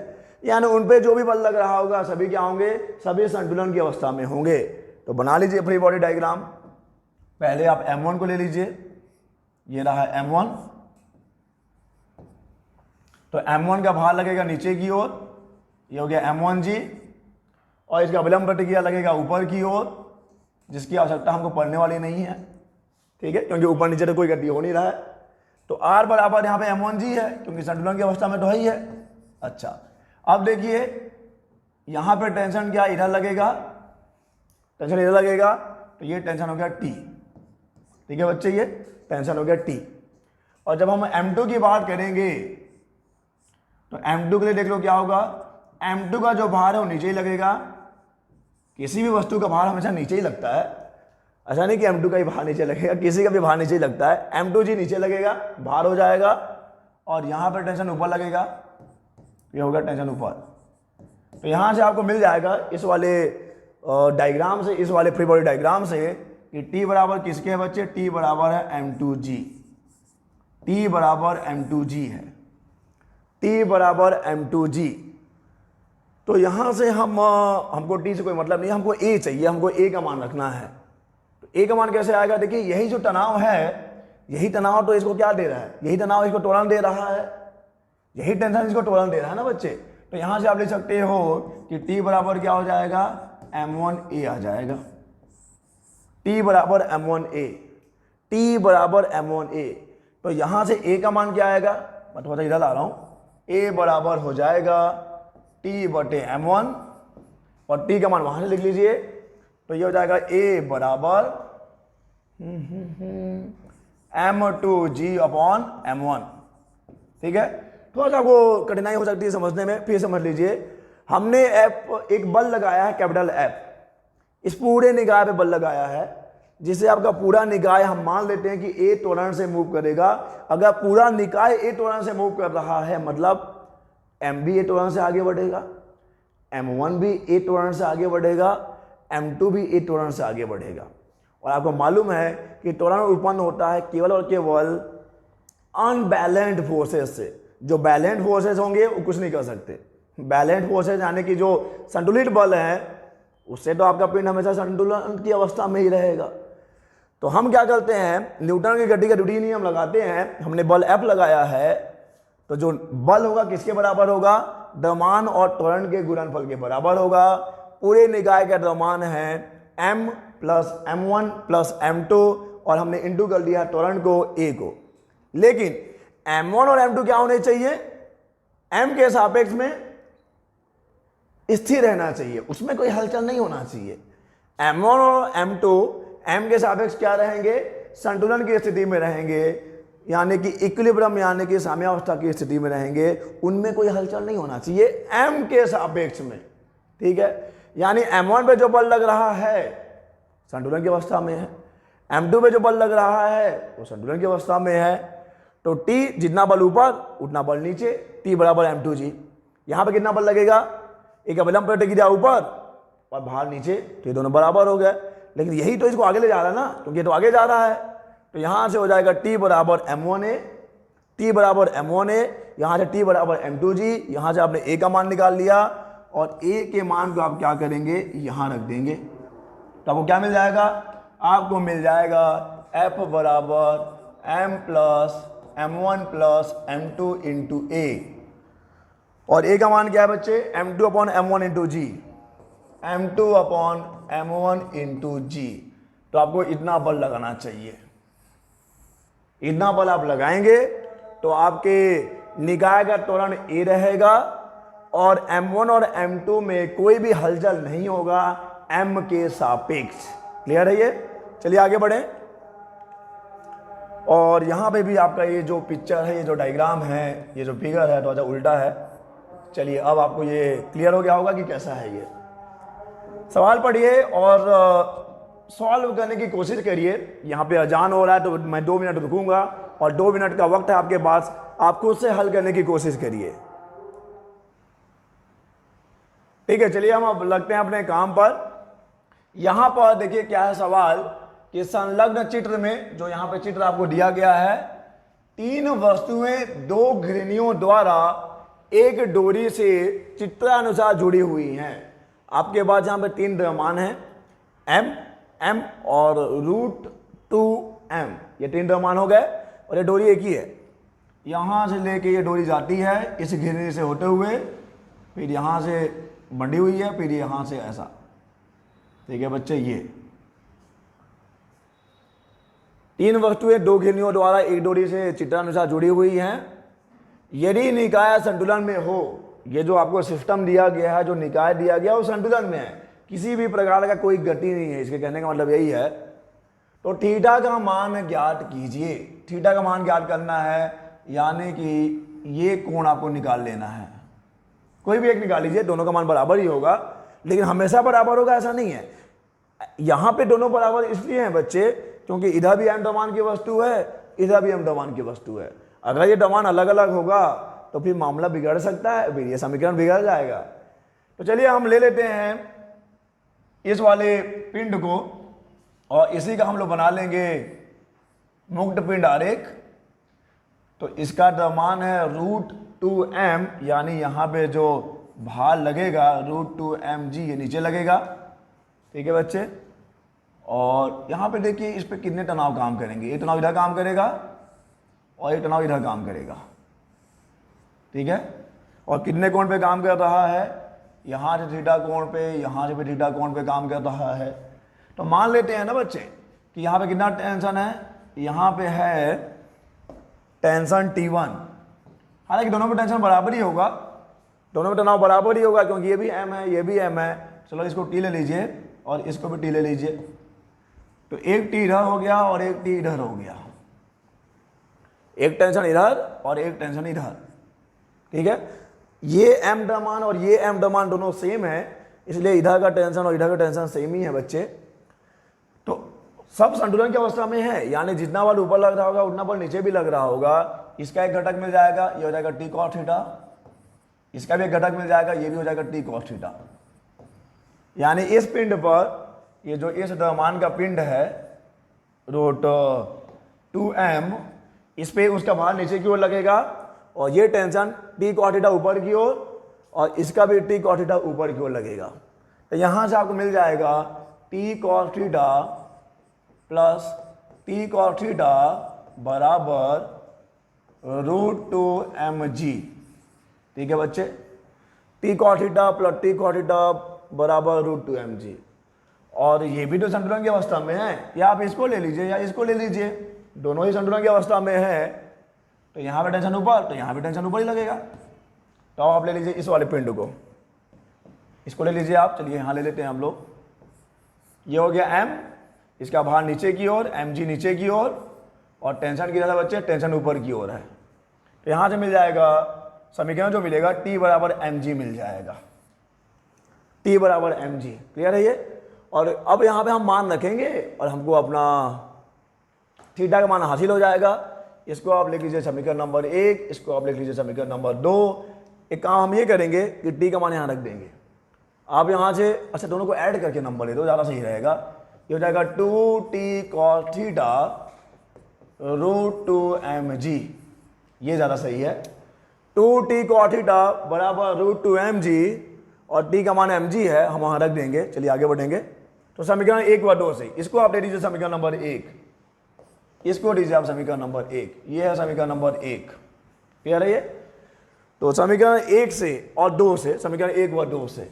यानी उन पे जो भी बल लग रहा होगा सभी क्या होंगे, सभी संतुलन की अवस्था में होंगे। तो बना लीजिए फ्री बॉडी डायग्राम। पहले आप M1 को ले लीजिए, ये रहा M1, तो M1 का भार लगेगा नीचे की ओर, ये हो गया M1G, और इसका विलंब प्रतिक्रिया लगेगा ऊपर की ओर, जिसकी आवश्यकता हमको पढ़ने वाली नहीं है। ठीक है, क्योंकि ऊपर नीचे तो कोई गति हो नहीं रहा है। तो R बराबर यहाँ पे M1G है, क्योंकि संतुलन की अवस्था में तो है ही है। अच्छा, अब देखिए यहाँ पे टेंशन क्या इधर लगेगा, टेंशन इधर लगेगा, तो ये टेंशन हो गया T। ठीक है बच्चे, ये टेंशन हो गया T। और जब हम M2 की बात करेंगे तो M2 के लिए देख लो क्या होगा, M2 का जो भार है वो नीचे ही लगेगा। किसी भी वस्तु का भार हमेशा नीचे ही लगता है, ऐसा नहीं कि M2 का ही भार नीचे लगेगा, किसी का भी भार नीचे ही लगता है। M2G नीचे लगेगा, भार हो जाएगा, और यहाँ पर टेंशन ऊपर लगेगा, ये होगा टेंशन ऊपर। तो यहाँ से आपको मिल जाएगा इस वाले डायग्राम से, इस वाले फ्री बॉडी डायग्राम से, कि T बराबर किसके है बच्चे, T बराबर है M2G, T बराबर M2G है, T बराबर M2G। तो यहां से हमको T से कोई मतलब नहीं, हमको A चाहिए, हमको A का मान रखना है। तो A का मान कैसे आएगा, देखिए यही जो तनाव है, यही तनाव तो इसको क्या दे रहा है, यही तनाव इसको त्वरण दे रहा है, यही टेंशन इसको त्वरण दे रहा है ना बच्चे। तो यहां से आप लिख सकते हो कि T बराबर क्या हो जाएगा, M1A आ जाएगा, T बराबर M1A, T बराबर M1A। तो यहां से A का मान क्या आएगा, मैं थोड़ा सा इधर ला रहा हूं, A बराबर हो जाएगा T बटे M1, और T का मान वहां से लिख लीजिए, तो ये हो जाएगा A बराबर M2G अपॉन M1। ठीक है, थोड़ा सा आपको कठिनाई हो सकती है समझने में, फिर समझ लीजिए। हमने एक बल लगाया है कैपिटल F, इस पूरे निकाय पे बल लगाया है, जिसे आपका पूरा निकाय हम मान लेते हैं कि A त्वरण से मूव करेगा। अगर पूरा निकाय A त्वरण से मूव कर रहा है, मतलब M भी A त्वरण से आगे बढ़ेगा, M1 भी A त्वरण से आगे बढ़ेगा, M2 भी A त्वरण से आगे बढ़ेगा। और आपको मालूम है कि त्वरण उत्पन्न होता है केवल और केवल अनबैलेंस्ड फोर्सेस से। जो बैलेंस्ड फोर्सेस होंगे वो कुछ नहीं कर सकते। बैलेंस्ड फोर्सेस यानी कि जो संतुलित बल है, उससे तो आपका पिंड हमेशा संतुलन की अवस्था में ही रहेगा। तो हम क्या करते हैं, न्यूटन की गति का द्वितीय नियम लगाते हैं। हमने बल F लगाया है, तो जो बल होगा किसके बराबर होगा, द्रव्यमान और त्वरण के गुणनफल के बराबर होगा। पूरे निकाय का द्रव्यमान है M plus M1 plus M2, और हमने इंटू कर दिया त्वरण को A को। लेकिन M1 और M2 क्या होने चाहिए, M के सापेक्ष में स्थिर रहना चाहिए, उसमें कोई हलचल नहीं होना चाहिए। M1 और M2 M के सापेक्ष क्या रहेंगे, संतुलन की स्थिति में रहेंगे, यानी कि इक्विलिब्रियम यानी कि साम्यावस्था की स्थिति में रहेंगे, उनमें कोई हलचल नहीं होना चाहिए M के सापेक्ष में। ठीक है, यानी M1 पे जो बल लग रहा है संतुलन की अवस्था में है, M2 पे जो बल लग रहा है वो संतुलन की अवस्था में है। तो T जितना बल ऊपर उतना बल नीचे, T बराबर M2G। यहाँ पे कितना बल लगेगा, एक अवलंब पर टिक गया ऊपर और भार नीचे, तो ये दोनों बराबर हो गए। लेकिन यही तो इसको आगे ले जा रहा है ना, क्योंकि ये तो आगे जा रहा है। तो यहाँ से हो जाएगा T बराबर M1A, T बराबर M1A, यहाँ से T बराबर M2G। यहाँ से आपने A का मान निकाल लिया और A के मान को आप क्या करेंगे, यहाँ रख देंगे। तो आपको क्या मिल जाएगा, आपको मिल जाएगा F बराबर M plus M1 plus M2 into A। और A का मान क्या है बच्चे, M2 अपॉन M1 इंटू जी, M2 अपॉन M1 इंटू जी। तो आपको इतना बल लगाना चाहिए, इतना बल आप लगाएंगे तो आपके निकाय का त्वरण A रहेगा और M1 और M2 में कोई भी हलचल नहीं होगा M के सापेक्ष। क्लियर है ये? चलिए आगे बढ़ें। और यहाँ पे भी आपका ये जो पिक्चर है, ये जो डायग्राम है, ये जो फिगर है थोड़ा सा उल्टा है। चलिए अब आपको ये क्लियर हो गया होगा कि कैसा है ये। सवाल पढ़िए और सॉल्व करने की कोशिश करिए। यहाँ पे अजान हो रहा है तो मैं 2 मिनट रुकूंगा और 2 मिनट का वक्त है आपके पास, आप खुद से हल करने की कोशिश करिए। ठीक है, चलिए हम अब लगते हैं अपने काम पर। यहां पर देखिए क्या है सवाल कि संलग्न चित्र में, जो यहां पे चित्र आपको दिया गया है, 3 वस्तुएं 2 घिरनियों द्वारा एक डोरी से चित्रानुसार जुड़ी हुई हैं। आपके पास यहां पे 3 द्रव्यमान हैं, M, M और √2m। ये 3 द्रव्यमान हो गए और ये डोरी एक ही है। यहां से लेके ये डोरी जाती है इस घिरनी से होते हुए, फिर यहां से बंधी हुई है, फिर यहां से ऐसा। ठीक है बच्चे, ये 3 वस्तुएं 2 घिरनियों द्वारा एक डोरी से चित्रानुसार जुड़ी हुई हैं। यदि निकाय संतुलन में हो, ये जो आपको सिस्टम दिया गया है, जो निकाय दिया गया वो संतुलन में है, किसी भी प्रकार का कोई गति नहीं है, इसके कहने का मतलब यही है। तो थीटा का मान ज्ञात कीजिए। थीटा का मान ज्ञात करना है, यानी कि ये कोण आपको निकाल लेना है। कोई भी एक निकाल लीजिए, दोनों का मान बराबर ही होगा, लेकिन हमेशा बराबर होगा ऐसा नहीं है। यहां पे दोनों बराबर इसलिए हैं बच्चे क्योंकि इधर भी m द्रव्यमान की वस्तु है, इधर भी m द्रव्यमान की वस्तु है। अगर ये द्रव्यमान अलग अलग होगा तो फिर मामला बिगड़ सकता है, फिर ये समीकरण बिगड़ जाएगा। तो चलिए हम ले लेते हैं इस वाले पिंड को और इसी का हम लोग बना लेंगे मुक्त पिंड आरेख। तो इसका द्रव्यमान है √2m, यानी यहाँ पे जो भार लगेगा √2mg, ये नीचे लगेगा। ठीक है बच्चे, और यहाँ पे देखिए इस पे कितने तनाव काम करेंगे। ये तनाव इधर काम करेगा और ये तनाव इधर काम करेगा। ठीक है, और कितने कोण पे काम कर रहा है, यहाँ से थीटा कोण पे, यहाँ से भी थीटा कोण पे काम कर रहा है। तो मान लेते हैं ना बच्चे कि यहाँ पे कितना टेंशन है, यहाँ पे है टेंशन T1। हालांकि दोनों पे टेंशन बराबर ही होगा, दोनों पे तनाव बराबर ही होगा क्योंकि ये भी M है, ये भी M है। चलो इसको T ले लीजिए और इसको भी T ले लीजिए। तो एक T इधर हो गया और एक T इधर हो गया, एक टेंशन इधर और एक टेंशन इधर। ठीक है, ये M द्रव्यमान और ये M द्रव्यमान दोनों सेम है, इसलिए इधर का टेंशन और इधर का टेंशन सेम ही है बच्चे। तो सब संतुलन की अवस्था में है, यानी जितना बल ऊपर लग रहा होगा उतना बल नीचे भी लग रहा होगा। इसका एक घटक मिल जाएगा, ये हो जाएगा T cos थीटा। इसका भी एक घटक मिल जाएगा, ये भी हो जाएगा T cos थीटा। यानी इस पिंड पर, ये जो इस द्रव्यमान का पिंड है √2m, इस पे उसका भार नीचे की ओर लगेगा और ये टेंशन T cos थीटा ऊपर की ओर और इसका भी T cos थीटा ऊपर की ओर लगेगा। तो यहां से आपको मिल जाएगा T cos theta plus T cos theta बराबर √2mg। ठीक है बच्चे, T cos theta plus T cos theta बराबर √2mg। और ये भी तो संतुलन की अवस्था में है, या आप इसको ले लीजिए या इसको ले लीजिए, दोनों ही संतुलन की अवस्था में है। तो यहाँ पे टेंशन ऊपर, तो यहाँ पे टेंशन ऊपर ही लगेगा। तो आप ले लीजिए इस वाले पिंड को, इसको ले लीजिए आप। चलिए यहाँ ले लेते हैं हम लोग। ये हो गया M, इसका भार नीचे की ओर, mg नीचे की ओर, और टेंशन किधर है बच्चे, टेंशन ऊपर की ओर है। तो यहाँ से मिल जाएगा समीकरण जो मिलेगा T बराबर mg मिल जाएगा। T बराबर mg, क्लियर है ये। और अब यहाँ पे हम मान रखेंगे और हमको अपना थीटा का मान हासिल हो जाएगा। इसको आप लिख लीजिए समीकरण नंबर 1, इसको आप लिख लीजिए समीकरण नंबर 2। एक काम हम ये करेंगे कि टी का मान यहाँ रख देंगे। आप यहाँ से अच्छा दोनों को ऐड करके नंबर ले दो, ज़्यादा सही रहेगा। ये हो जाएगा 2t cos थीटा √2mg, ये ज़्यादा सही है। 2t cos थीटा बराबर √2mg और t का मान mg है, हम वहाँ रख देंगे। चलिए आगे बढ़ेंगे। तो समीकरण 1 व 2 से इसको आप ले लीजिए समीकरण नंबर 1, इसको लीजिए आप समीकरण नंबर 1, ये है समीकरण नंबर 1, क्लियर है ये। तो समीकरण 1 से और 2 से, समीकरण 1 व 2 से,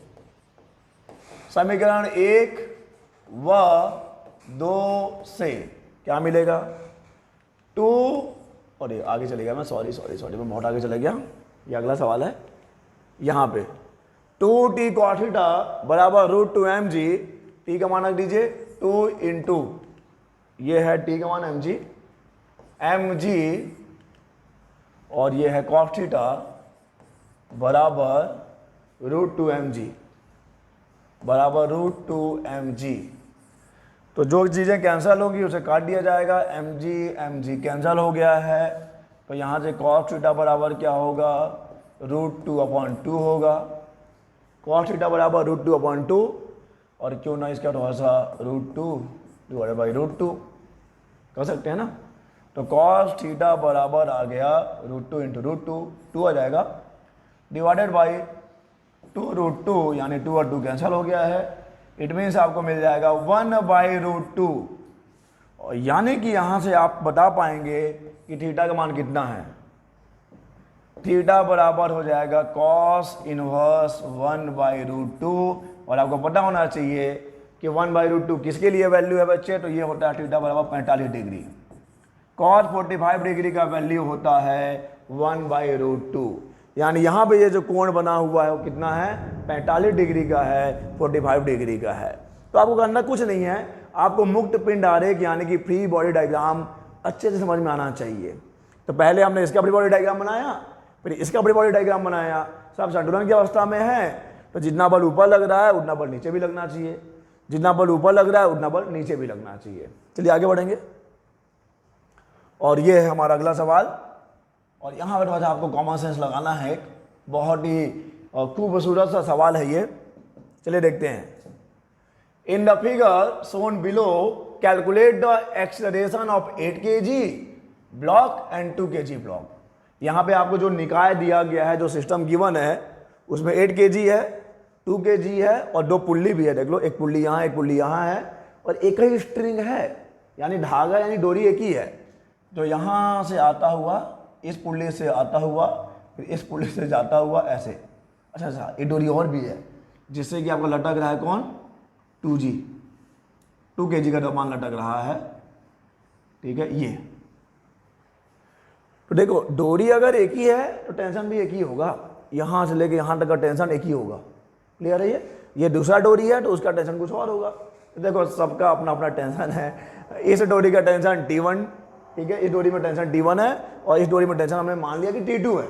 समीकरण 1 व 2 से क्या मिलेगा 2, और ये आगे चलेगा, मैं सॉरी मैं बहुत आगे चले गया। ये अगला सवाल है यहाँ पे 2t cos थीटा बराबर √2mg, t का मान रख दीजिए 2 इंटू ये है t का मान mg और ये है cos थीटा बराबर √2mg। तो जो चीज़ें कैंसिल होगी उसे काट दिया जाएगा, mg कैंसिल हो गया है। तो यहाँ से cos थीटा बराबर क्या होगा √2/2 होगा, cos थीटा बराबर √2/2, और क्यों ना इसका थोड़ा सा √2/√2 कर सकते हैं ना। तो cos थीटा बराबर आ गया √2 इंटू √2, 2 आ जाएगा, डिवाइडेड बाई 2√2, यानी 2 और 2 कैंसिल हो गया है। इट मीन्स आपको मिल जाएगा 1/√2, और यानी कि यहाँ से आप बता पाएंगे कि थीटा का मान कितना है। थीटा बराबर हो जाएगा cos इनवर्स 1/√2, और आपको पता होना चाहिए कि 1/√2 किसके लिए वैल्यू है बच्चे, तो ये होता है थीटा बराबर 45 डिग्री। cos 45 डिग्री का वैल्यू होता है 1/√2, यानी यहाँ पे ये जो कोण बना हुआ है वो कितना है 45 डिग्री का है, 45 डिग्री का है। तो आपको करना कुछ नहीं है, आपको मुक्त पिंड आरेख यानी कि फ्री बॉडी डायग्राम अच्छे से समझ में आना चाहिए। तो पहले हमने इसका फ्री बॉडी डायग्राम बनाया, फिर इसका फ्री बॉडी डायग्राम बनाया। सब संतुलन की अवस्था में है, तो जितना बल ऊपर लग रहा है उतना बल नीचे भी लगना चाहिए, जितना बल ऊपर लग रहा है उतना बल नीचे भी लगना चाहिए। चलिए आगे बढ़ेंगे, और ये है हमारा अगला सवाल। और यहाँ पर आपको कॉमन सेंस लगाना है, एक बहुत ही खूबसूरत सा सवाल है ये। चलिए देखते हैं। In the figure shown below calculate the acceleration of 8 kg block and 2 kg block. यहाँ पे आपको जो निकाय दिया गया है, जो सिस्टम गिवन है, उसमें 8 kg है, 2 kg है और 2 पुल्ली भी है। देख लो, एक पुल्ली यहाँ, एक पुल्ली यहाँ है, और एक ही स्ट्रिंग है, यानी धागा यानी डोरी एक ही है, जो यहाँ से आता हुआ, इस पुल्ली से आता हुआ, फिर इस पुल्ली से जाता हुआ, ऐसे। अच्छा, एक डोरी और भी है जिससे कि आपको लटक रहा है कौन 2 kg का मान लटक रहा है, ठीक है। ये तो देखो, डोरी अगर एक ही है तो टेंशन भी एक ही होगा, यहाँ से लेके यहाँ तक का टेंशन एक ही होगा, क्लियर है ये दूसरा डोरी है तो उसका टेंशन कुछ और होगा। तो देखो, सबका अपना अपना टेंशन है। इस डोरी का टेंशन T1, ठीक है, इस डोरी में टेंशन T1 है, और इस डोरी में टेंशन हमने मान लिया कि T2 है।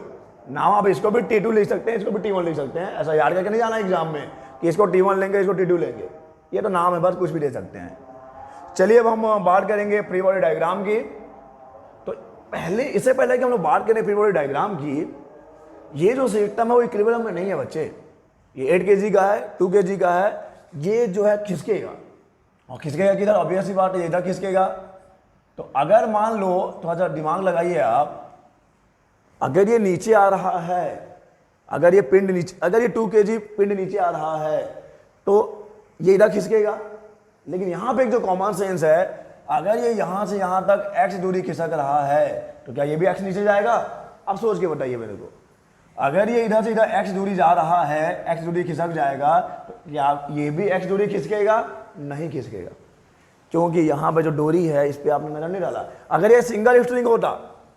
नाम आप इसको भी T2 लिख सकते हैं, इसको भी T1 लिख सकते हैं। ऐसा याद करके नहीं जाना एग्जाम में कि इसको T1 लेंगे, इसको T2 लेंगे, ये तो नाम है, बस कुछ भी दे सकते हैं। चलिए अब हम बात करेंगे फ्री बॉडी डायग्राम की। तो पहले, इससे पहले कि हम लोग बात करें फ्री बॉडी डायग्राम की, ये जो सिस्टम है वो इक्विलिब्रियम में नहीं है बच्चे। ये 8 kg का है, 2 kg का है, ये जो है खिसकेगा, और खिसकेगा किधर, ऑब्वियस सी बात है, इधर खिसकेगा। तो अगर मान लो, थोड़ा सा दिमाग लगाइए आप, अगर ये नीचे आ रहा है, अगर ये पिंड नीचे, अगर ये 2 kg पिंड नीचे आ रहा है तो ये इधर खिसकेगा। लेकिन यहाँ पे एक जो कॉमन सेंस है, अगर ये यहाँ से यहाँ तक x दूरी खिसक रहा है तो क्या ये भी x नीचे जाएगा? अब सोच के बताइए मेरे को। अगर ये इधर से इधर x दूरी जा रहा है, x दूरी खिसक जाएगा, तो क्या ये भी x दूरी खिसकेगा? नहीं खिसकेगा, क्योंकि यहाँ पे जो डोरी है इस पर आपने नजर नहीं डाला। अगर ये सिंगल स्ट्रिंग होता,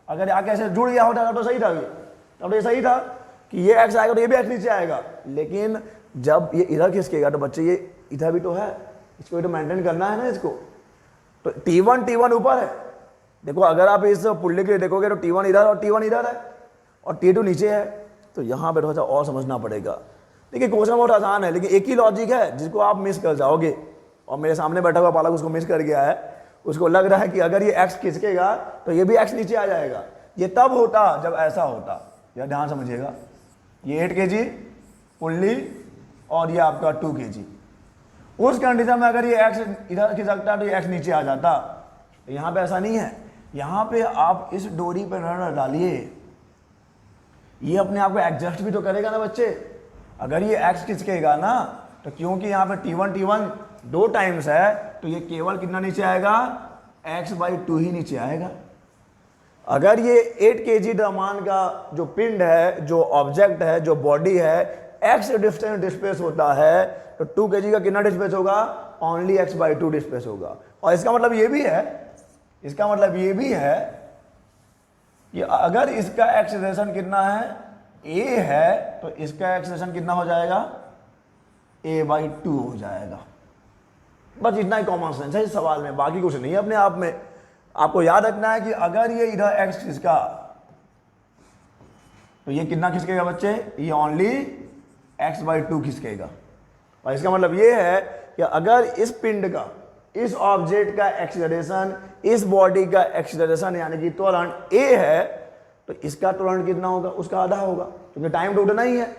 अगर आके ऐसे जुड़ गया होता तो सही था, तब ये सही था कि ये x आएगा तो ये भी x नीचे आएगा। लेकिन जब ये इधर खिसकेगा तो बच्चे ये इधर भी तो है, इसको भी तो मेंटेन करना है ना इसको। तो T1 ऊपर है, देखो अगर आप इस पुल्ली के लिए देखोगे तो T1 इधर और T1 इधर है और T2 नीचे है। तो यहाँ पे थोड़ा सा और समझना पड़ेगा। देखिए क्वेश्चन बहुत आसान है, लेकिन एक ही लॉजिक है जिसको आप मिस कर जाओगे। और मेरे सामने बैठा हुआ बालक उसको मिस कर गया है। उसको लग रहा है कि अगर ये एक्स खिसकेगा तो ये भी एक्स नीचे आ जाएगा। ये तब होता जब ऐसा होता। यह ध्यान समझिएगा, ये 8 kg पुल्ली और ये आपका 2 kg। उस कंडीशन में अगर ये एक्स इधर खिसकता तो ये एक्स नीचे आ जाता। तो यहाँ पे ऐसा नहीं है। यहाँ पे आप इस डोरी पर रन डालिए, ये अपने आप को एडजस्ट भी तो करेगा ना बच्चे। अगर ये एक्स खिसकेगा ना तो क्योंकि यहाँ पे T1 2 टाइम्स है तो ये केवल कितना नीचे आएगा, x/2 ही नीचे आएगा। अगर ये 8 kg द्रव्यमान का जो पिंड है, जो ऑब्जेक्ट है, जो बॉडी है, x डिस्टेंस डिस्प्लेस होता है तो 2 kg का कितना डिस्प्लेस होगा, ओनली x/2 डिस्प्लेस होगा। और इसका मतलब ये भी है, कि अगर इसका एक्सेलरेशन कितना है, a है, तो इसका एक्सेलरेशन कितना हो जाएगा, a/2 हो जाएगा। बस इतना ही कॉमन सेंस है इस सवाल में, बाकी कुछ नहीं है अपने आप में। आपको याद रखना है कि अगर ये इधर x खिसका तो ये कितना खिसकेगा बच्चे, ये ओनली x/2 खिसकेगा। और इसका मतलब ये है कि अगर इस पिंड का, इस ऑब्जेक्ट का एक्सीलरेशन, इस बॉडी का एक्सीलरेशन यानी कि त्वरण a है, तो इसका त्वरण कितना होगा, उसका आधा होगा, क्योंकि टाइम तो उठना ही है।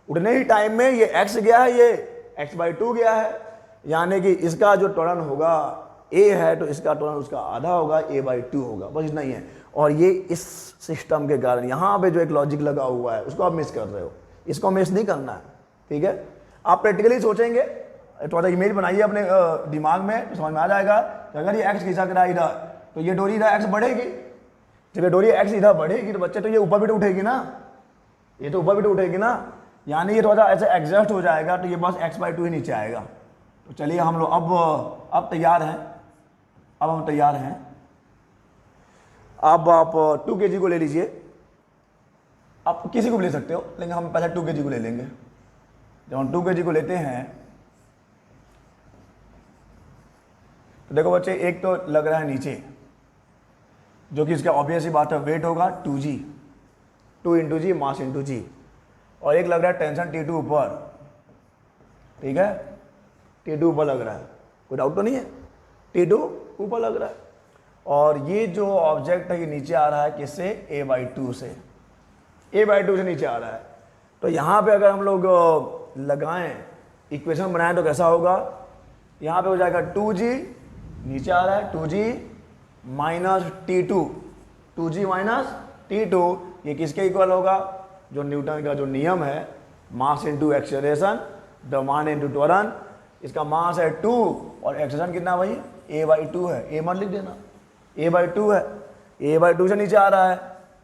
उठने ही टाइम में ये x गया है, ये x/2 गया है, यानी कि इसका जो त्वरण होगा a है तो इसका त्वरण उसका आधा होगा, a/2 होगा। बस इतना ही है। और ये इस सिस्टम के कारण यहाँ पे जो एक लॉजिक लगा हुआ है उसको आप मिस कर रहे हो, इसको मिस नहीं करना है। ठीक है, आप प्रैक्टिकली सोचेंगे, थोड़ा इमेज बनाइए अपने दिमाग में, तो समझ में आ जाएगा कि अगर ये x खिंचा करा इधर तो ये डोरी इधर x बढ़ेगी। जब ये डोरी x इधर बढ़ेगी तो बच्चे तो ये ऊपर भी तो उठेगी ना, ये तो ऊपर भी तो उठेगी ना, यानी ये थोड़ा ऐसे एडजस्ट हो जाएगा तो ये बस x/2 ही नीचे आएगा। तो चलिए हम लोग अब तैयार हैं, अब हम तैयार हैं। अब आप 2 kg को ले लीजिए, आप किसी को भी ले सकते हो, लेकिन हम पहले 2 kg को ले लेंगे। जब हम 2 kg को लेते हैं तो देखो बच्चे, एक तो लग रहा है नीचे, जो कि इसका ऑब्वियस ही बात है, वेट होगा 2g, 2 × g मास × g, और एक लग रहा है टेंशन T2 ऊपर। ठीक है, T2 ऊपर लग रहा है, कोई डाउट तो नहीं है, T2 ऊपर लग रहा है। और ये जो ऑब्जेक्ट है ये नीचे आ रहा है किससे, a/2 से, a/2 से नीचे आ रहा है। तो यहाँ पे अगर हम लोग लगाएं, इक्वेशन बनाएं तो कैसा होगा, यहाँ पे हो जाएगा 2g, नीचे आ रहा है 2g minus T2, 2g minus T2, ये किसके इक्वल होगा, जो न्यूटन का जो नियम है, मास इंटू एक्सेलरेशन, द्रव्यमान इंटू त्वरण। इसका मास है 2 और एक्सेलरेशन कितना भाई, a/2 है, a मत लिख देना, a/2 है, a/2 से नीचे आ रहा है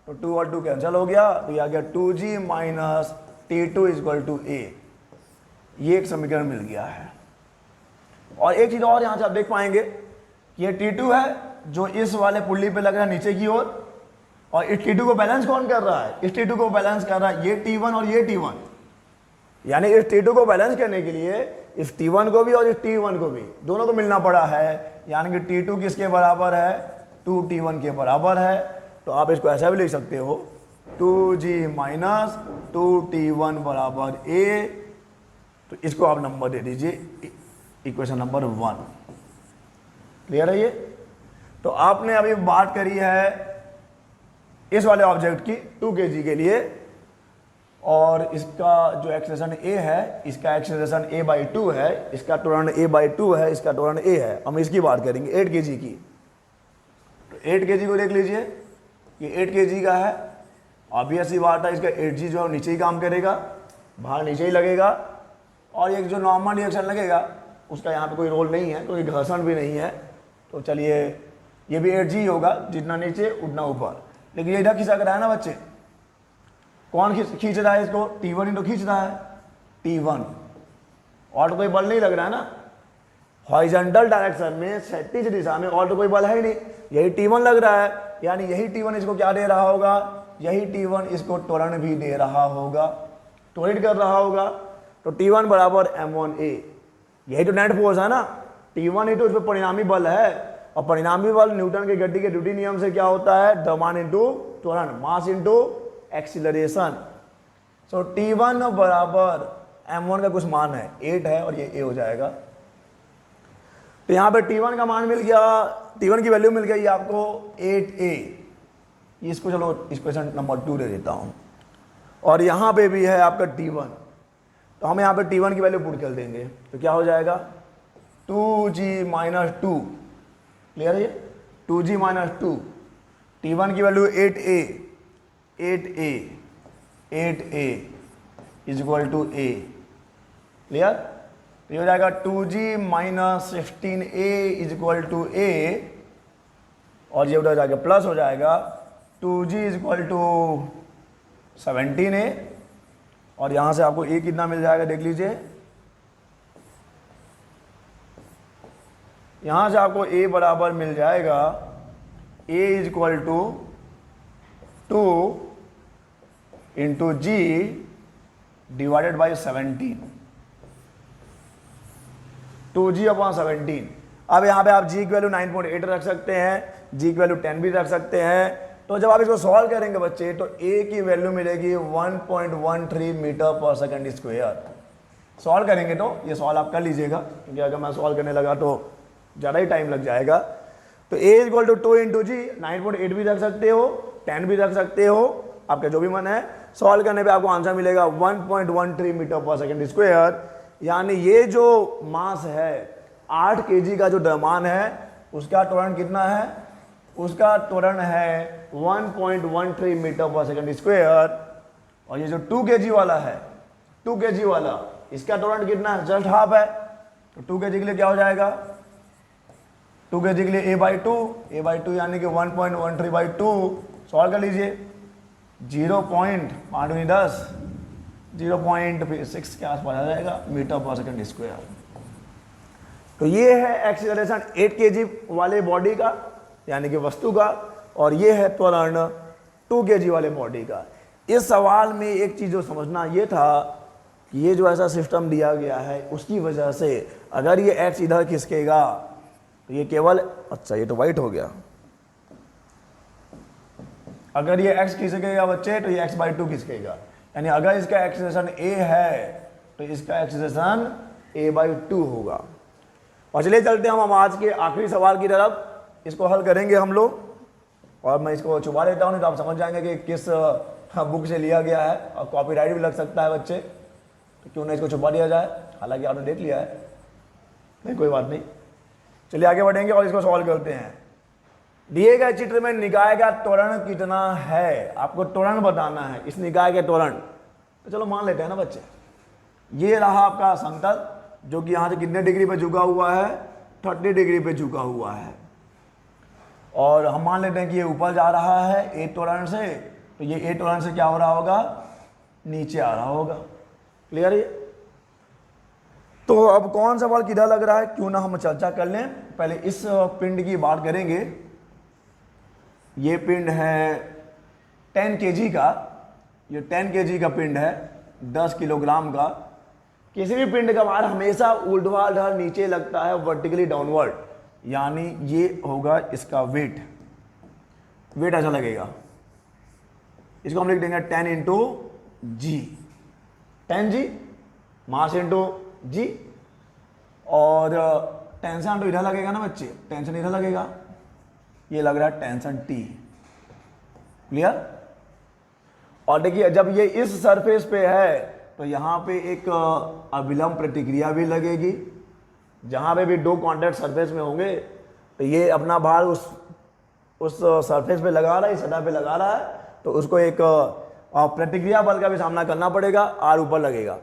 तो 2 और 2 कैंसिल हो गया, तो ये आ गया 2g माइनस T2 = a। ये एक समीकरण मिल गया है। और एक चीज़ और यहाँ से आप देख पाएंगे कि ये T2 है जो इस वाले पुल्ली पे लग रहा है नीचे की ओर, और इस T2 को बैलेंस कौन कर रहा है, इस T2 को बैलेंस कर रहा है ये T1 और ये T1। यानी इस T2 को बैलेंस करने के लिए इस T1 को भी और इस T1 को भी दोनों को मिलना पड़ा है, यानी कि T2 किसके बराबर है, 2T1 के बराबर है। तो आप इसको ऐसा भी लिख सकते हो, 2g माइनस 2T1 बराबर a। तो इसको आप नंबर दे दीजिए इक्वेशन नंबर 1। क्लियर है ये। तो आपने अभी बात करी है इस वाले ऑब्जेक्ट की 2 kg के लिए, और इसका जो एक्सेलरेशन a है, इसका एक्सेलरेशन a/2 है, इसका त्वरण a/2 है, इसका त्वरण a है। हम इसकी बात करेंगे 8 kg की। तो 8 kg को देख लीजिए, ये 8 kg का है, ऑब्वियस ही बात है, इसका 8g जो है नीचे ही काम करेगा, बाहर नीचे ही लगेगा। और एक जो नॉर्मल रिएक्शन लगेगा उसका यहाँ पे कोई रोल नहीं है, क्योंकि घर्षण भी नहीं है। तो चलिए ये भी 8g होगा, जितना नीचे उतना ऊपर। लेकिन ये इधर खिसक रहा है ना बच्चे, कौन खींच रहा है इसको, T1 ही तो खींच रहा है, T1। और तो कोई बल नहीं लग रहा है ना, हॉरिजॉन्टल डायरेक्शन में क्षैतिज दिशा में और तो कोई बल है ही नहीं, यही T1 लग रहा है। यानी यही T1 इसको क्या दे रहा होगा, यही T1 इसको त्वरण भी दे रहा होगा, त्वरित कर रहा होगा। तो T1 बराबर m1a, यही तो नेट फोर्स है ना, T1 ही तो इसमें परिणामी बल है। और परिणामी बल न्यूटन के गति के द्वितीय नियम से क्या होता है, द्रव्यमान इंटू त्वरण, मास इंटू एक्सीलरेशन। सो T1 बराबर m1 का कुछ मान है 8 है और ये a हो जाएगा। तो यहाँ पे t1 का मान मिल गया, t1 की वैल्यू मिल गई आपको 8a। इसको चलो इक्वेशन नंबर 2 दे देता हूँ। और यहाँ पे भी है आपका t1, तो हम यहाँ पे t1 की वैल्यू पुट कर देंगे तो क्या हो जाएगा 2g माइनस 2। क्लियर है, 2g माइनस 2, t1 की value 8a is equal to a। Clear, तो ये हो जाएगा 2g minus 16a is equal to a, और ये उधर जाके प्लस हो जाएगा 2g is equal to 17a, और यहां से आपको a कितना मिल जाएगा देख लीजिए, यहां से आपको a बराबर मिल जाएगा a is equal to 2 into g divided by 17, 2g upon 17। अब यहाँ पे आप g की वैल्यू 9.8 रख सकते हैं, g की वैल्यू 10 भी रख सकते हैं। तो जब आप इसको सॉल्व करेंगे बच्चे तो a की वैल्यू मिलेगी 1.13 metre per second square. Solve करेंगे तो ये सॉल्व आप कर लीजिएगा, क्योंकि अगर मैं सॉल्व करने लगा तो ज़्यादा ही टाइम लग जाएगा। तो a इक्वल टू 2 इंटू जी, 9.8 भी रख सकते हो, 10 भी रख सकते हो, आपका जो भी मन है। सॉल्व करने पे आपको आंसर मिलेगा 1.13 मीटर पर सेकंड स्क्वायर। यानी ये जो मास है 8 kg का जो द्रव्यमान है उसका त्वरण कितना है, उसका त्वरण है 1.13 मीटर पर सेकंड स्क्वायर। और ये जो 2 kg वाला है, 2 kg वाला, इसका त्वरण कितना है, जस्ट हाफ है। तो 2 kg के लिए क्या हो जाएगा, 2 kg के लिए a/2 यानी कि 1.13/2। सॉल्व कर लीजिए, 0.6 के आसपास आ जाएगा मीटर पर सेकंड स्क्वायर। तो ये है एक्सीलरेशन 8 kg वाले बॉडी का यानी कि वस्तु का, और ये है त्वरण 2 kg वाले बॉडी का। इस सवाल में एक चीज जो समझना ये था कि ये जो ऐसा सिस्टम दिया गया है उसकी वजह से अगर ये x इधर खिसकेगा तो ये केवल, अच्छा ये तो वाइट हो गया, अगर ये x खिसकेगा बच्चे तो ये x/2 खिसकेगा। यानी अगर इसका एक्सीलरेशन a है तो इसका एक्सीलरेशन a/2 होगा। और चलिए चलते हैं हम आज के आखिरी सवाल की तरफ, इसको हल करेंगे हम लोग। और मैं इसको छुपा देता हूँ नहीं तो आप समझ जाएंगे कि किस बुक से लिया गया है, और कॉपीराइट भी लग सकता है बच्चे, तो क्यों ना इसको छुपा दिया जाए, हालांकि आपने देख लिया है, नहीं कोई बात नहीं। चलिए आगे बढ़ेंगे और इसको सॉल्व करते हैं। दिए गए चित्र में निकाय का त्वरण कितना है, आपको त्वरण बताना है इस निकाय के त्वरण। तो चलो मान लेते हैं ना बच्चे, ये रहा आपका समतल जो कि यहाँ से कितने डिग्री पे झुका हुआ है, 30 डिग्री पे झुका हुआ है। और हम मान लेते हैं कि ये ऊपर जा रहा है ए त्वरण से, तो ये ए त्वरण से क्या हो रहा होगा, नीचे आ रहा होगा। क्लियर है। तो अब कौन सा बल किधर लग रहा है, क्यों ना हम चर्चा कर लें। पहले इस पिंड की बात करेंगे। ये पिंड है 10 kg का, ये 10 kg का पिंड है, 10 किलोग्राम का। किसी भी पिंड का भार हमेशा ऊर्ध्वाधर नीचे लगता है, वर्टिकली डाउनवर्ड, यानी ये होगा इसका वेट ऐसा लगेगा। इसको हम लिख देंगे 10 इंटू जी, 10g मास इंटू जी, और टेंशन तो इधर लगेगा ना बच्चे, टेंशन इधर लगेगा, ये लग रहा है टेंशन T। क्लियर। और देखिए जब ये इस सरफेस पे है तो यहाँ पे एक अभिलंब प्रतिक्रिया भी लगेगी, जहाँ पे भी दो कॉन्टैक्ट सरफेस में होंगे तो ये अपना भार उस सरफेस पे लगा रहा है, इस सतह पे लगा रहा है, तो उसको एक प्रतिक्रिया बल का भी सामना करना पड़ेगा, R ऊपर लगेगा।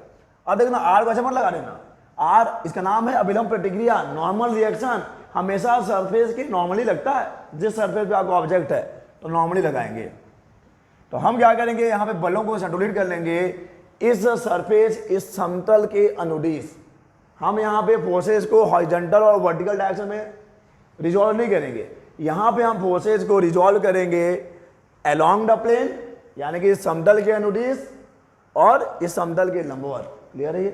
अब देखना R को ऐसे मत लगा देना, R इसका नाम है अभिलंब प्रतिक्रिया, नॉर्मल रिएक्शन हमेशा सरफेस के नॉर्मली लगता है, जिस सरफेस पे आपका ऑब्जेक्ट है तो नॉर्मली लगाएंगे। तो हम क्या करेंगे, यहाँ पे बलों को संतुलित कर लेंगे इस सरफेस, इस समतल के अनुदिश। हम यहाँ पे फोर्सेस को हॉरिजॉन्टल और वर्टिकल डायरेक्शन में रिजॉल्व नहीं करेंगे, यहाँ पे हम फोर्सेस को रिजॉल्व करेंगे अलोंग द प्लेन, यानी कि इस समतल के अनुदिश और इस समतल के लंबवत। क्लियर है ये।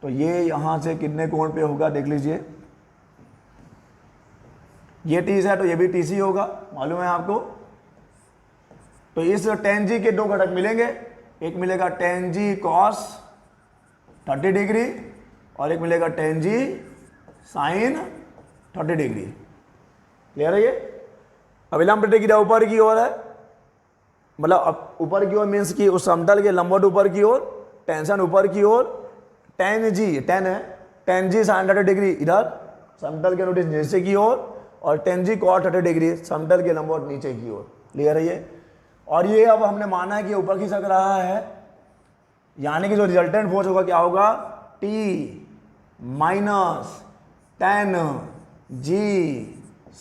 तो ये यहाँ से कितने कोण पे होगा देख लीजिए, ये 30 है तो ये भी 30 होगा, मालूम है आपको। तो इस tan g के दो घटक मिलेंगे, एक मिलेगा tan g cos 30 डिग्री और एक मिलेगा tan g sin 30 degree. Clear है ये? अब इलाम्पटेड की ऊपर की ओर है, मतलब अब ऊपर की ओर मीन्स कि उस समतल के लंबवत ऊपर की ओर, टेंशन ऊपर की ओर, tan g tan है, tan g sin 30 डिग्री इधर समतल के नोटिस नीचे की ओर, और tan g cos 30 डिग्री समतल के लंबवत नीचे की ओर। क्लियर है ये? और ये अब हमने माना है कि ऊपर खिसक रहा है, यानी कि जो रिजल्टेंट फोर्स होगा क्या होगा, T minus tan g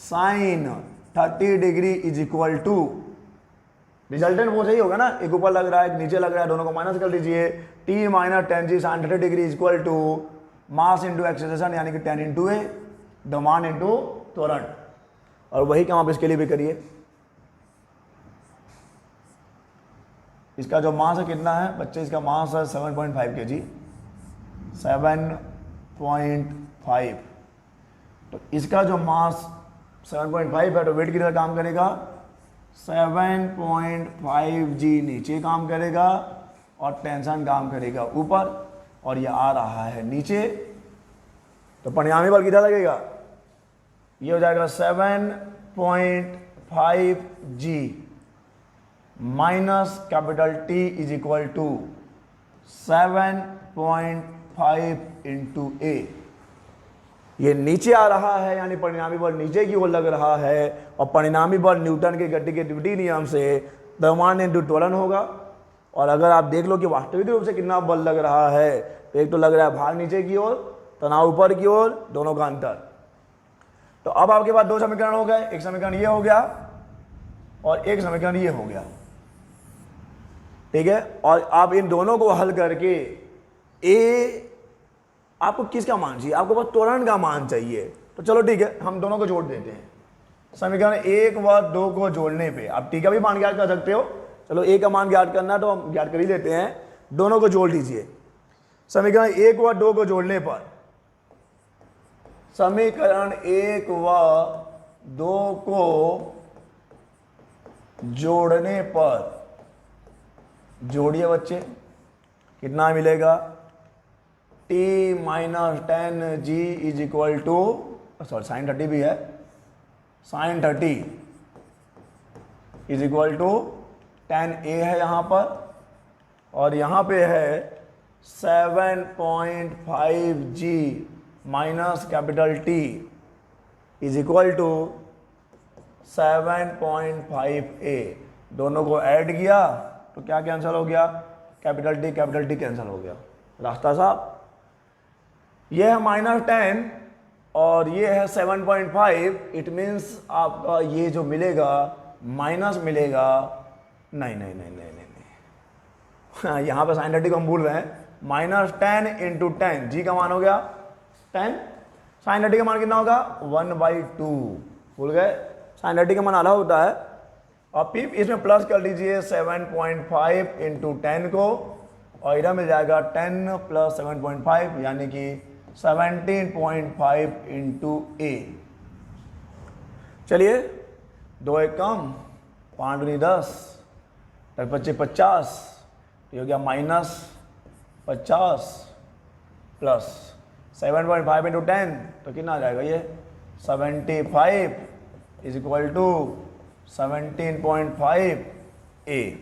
sin 30 degree is equal to, resultant force यही होगा ना, एक ऊपर लग रहा है एक नीचे लग रहा है, दोनों को माइनस कर दीजिए, T minus tan g sin 30 degree is equal to mass into acceleration यानी कि tan into a, demand into त्वरण। और वही काम आप इसके लिए भी करिए। इसका जो मास है कितना है बच्चे, इसका मास है 7.5 kg, 7.5। तो इसका जो मास 7.5 है तो वेट किधर काम करेगा, 7.5 g नीचे काम करेगा और टेंशन काम करेगा ऊपर, और ये आ रहा है नीचे, तो परिणामी बल किधर लगेगा, ये हो जाएगा 7.5 g minus capital T is equal to 7.5 into A. ये नीचे आ रहा है यानी परिणामी बल नीचे की ओर लग रहा है, और परिणामी बल न्यूटन के गति के द्वितीय नियम से द्रव्यमान इंटू त्वरण होगा। और अगर आप देख लो कि वास्तविक रूप से कितना बल लग रहा है, तो एक तो लग रहा है भार नीचे की ओर, तनाव ऊपर की ओर, दोनों का अंतर। तो अब आपके पास दो समीकरण हो गए, एक समीकरण ये हो गया और एक समीकरण ये हो गया, ठीक है। और आप इन दोनों को हल करके ए, आपको किसका मान चाहिए, आपको बस त्वरण का मान चाहिए, तो चलो ठीक है हम दोनों को जोड़ देते हैं। समीकरण 1 व 2 को जोड़ने पे आप टी का भी मान ज्ञात कर सकते हो, चलो ए का मान ज्ञात करना तो हम ज्ञात कर ही लेते हैं, दोनों को जोड़ लीजिए। समीकरण 1 व 2 को जोड़ने पर, समीकरण 1 व 2 को जोड़ने पर, जोड़िए बच्चे, कितना मिलेगा, T minus tan g is equal to, sorry sine 30 भी है, sine 30 is equal to tan a है यहाँ पर, और यहाँ पे है 7.5 g minus capital T is equal to 7.5 a। दोनों को ऐड किया तो क्या कैंसिल हो गया, कैपिटल T कैंसिल हो गया, रास्ता साफ। ये है -10 और ये है 7.5, इट मीन्स आपका ये जो मिलेगा माइनस मिलेगा, नहीं नहीं नहीं नहीं नहीं, नहीं। यहाँ पे साइन 30 को हम भूल रहे हैं, -10 इंटू 10, जी का मान हो गया 10, साइन 30 का मान कितना होगा 1/2, भूल गए, साइन 30 का मान आधा होता है, और फिर इसमें प्लस कर लीजिए 7.5 इंटू 10 को, और इधर मिल जाएगा 10 प्लस 7.5 यानी कि 17.5 इंटू ए। चलिए 2 एक कम, 5 दूनी 10, 25 50, ये हो गया -50 प्लस 7.5 इंटू 10 तो कितना आ जाएगा ये 75 is equal to 17.5 a,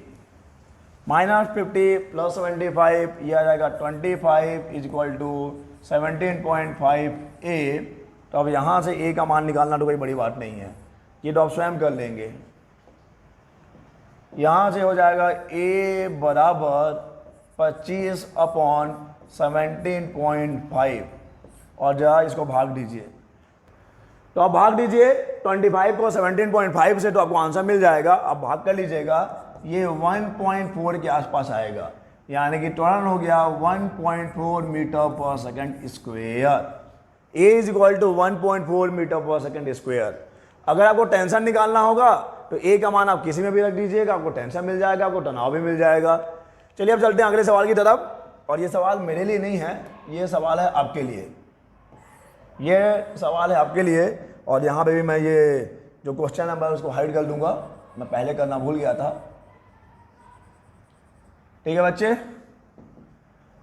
-50 plus 75 ये आ जाएगा 25 इज इक्वल टू 17.5 ए। तो अब यहाँ से ए का मान निकालना तो कोई बड़ी बात नहीं है, ये तो आप स्वयं कर लेंगे। यहाँ से हो जाएगा ए बराबर 25/17.5, और जरा इसको भाग दीजिए, तो आप भाग दीजिए 25 को 17.5 से, तो आपको आंसर मिल जाएगा। आप भाग कर लीजिएगा, ये 1.4 के आसपास आएगा, यानी कि त्वरण हो गया 1.4 metre per second square. A is equal to 1.4 metre per second square. अगर आपको टेंशन निकालना होगा तो ए का मान आप किसी में भी रख दीजिएगा, आपको टेंशन मिल जाएगा, आपको तनाव भी मिल जाएगा। चलिए अब चलते हैं अगले सवाल की तरफ, और ये सवाल मेरे लिए नहीं है, ये सवाल है आपके लिए, ये सवाल है आपके लिए। और यहाँ पे भी मैं ये जो क्वेश्चन नंबर है उसको हाइड कर दूंगा, मैं पहले करना भूल गया था, ठीक है बच्चे।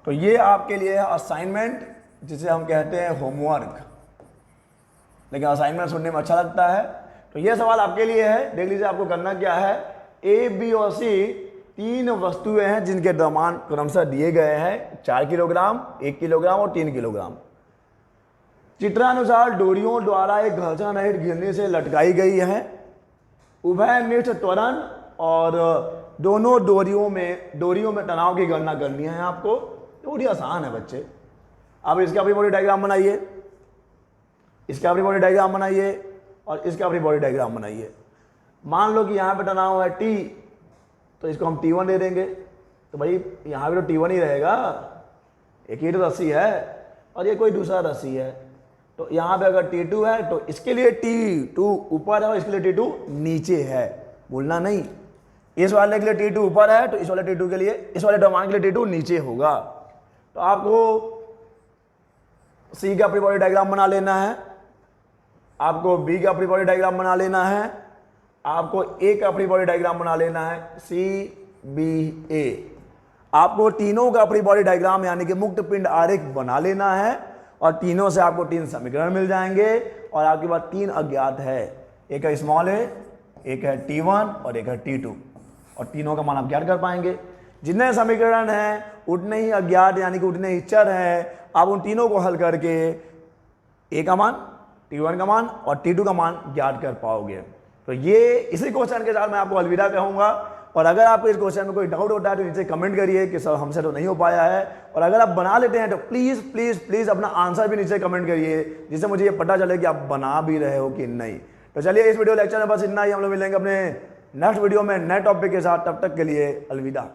तो ये आपके लिए है असाइनमेंट, जिसे हम कहते हैं होमवर्क, लेकिन असाइनमेंट सुनने में अच्छा लगता है। तो ये सवाल आपके लिए है, देख लीजिए आपको करना क्या है। ए, बी और सी 3 वस्तुएं हैं जिनके द्रव्यमान क्रमशः दिए गए हैं, 4 किलोग्राम, 1 किलोग्राम और 3 किलोग्राम। चित्रानुसार डोरियों द्वारा एक घर्षण रहित घिरनी से लटकाई गई है। उभयनिष्ठ त्वरण और दोनों डोरियों में तनाव की गणना करनी है आपको। थोड़ी आसान है बच्चे। अब इसका अपनी बॉडी डायग्राम बनाइए, इसका अपनी बॉडी डायग्राम बनाइए और इसका अपनी बॉडी डायग्राम बनाइए। मान लो कि यहाँ पे तनाव है T, तो इसको हम T1 दे देंगे। तो भाई यहाँ पे तो T1 ही रहेगा, एक ही तो रस्सी है और ये कोई दूसरा रस्सी है। तो यहाँ पे अगर T2 है तो इसके लिए T2 ऊपर है और इसके लिए T2 नीचे है, भूलना नहीं। इस वाले के लिए T2 ऊपर है तो इस वाले T2 के लिए, इस वाले द्रव्यमान के लिए T2 नीचे होगा। तो आपको C का अपनी बॉडी डायग्राम बना लेना है, आपको B का अपनी बॉडी डायग्राम बना लेना है, आपको A का अपनी बॉडी डायग्राम बना लेना है, CBA। आपको तीनों का अपनी बॉडी डायग्राम यानी कि मुक्त पिंड आरेख बना लेना है और तीनों से आपको 3 समीकरण मिल जाएंगे और आपके पास 3 अज्ञात है, एक है स्मॉल a, एक है T1 और एक है T2, और तीनों का मान आप ज्ञात कर पाएंगे। जितने समीकरण हैं उतने ही अज्ञात यानी कि उतने ही चर हैं। आप उन तीनों को हल करके A का मान, T1 का मान और T2 का मान ज्ञात कर पाओगे। तो ये इसी क्वेश्चन के साथ मैं आपको अलविदा कहूँगा। और अगर आपको इस क्वेश्चन में कोई डाउट होता है तो नीचे कमेंट करिए कि सर हमसे तो नहीं हो पाया है, और अगर आप बना लेते हैं तो प्लीज़ प्लीज़ प्लीज़ अपना आंसर भी नीचे कमेंट करिए, जिससे मुझे ये पता चले कि आप बना भी रहे हो कि नहीं। तो चलिए इस वीडियो लेक्चर में बस इतना ही। हम लोग मिलेंगे अपने नेक्स्ट वीडियो में नए टॉपिक के साथ। तब तक के लिए अलविदा।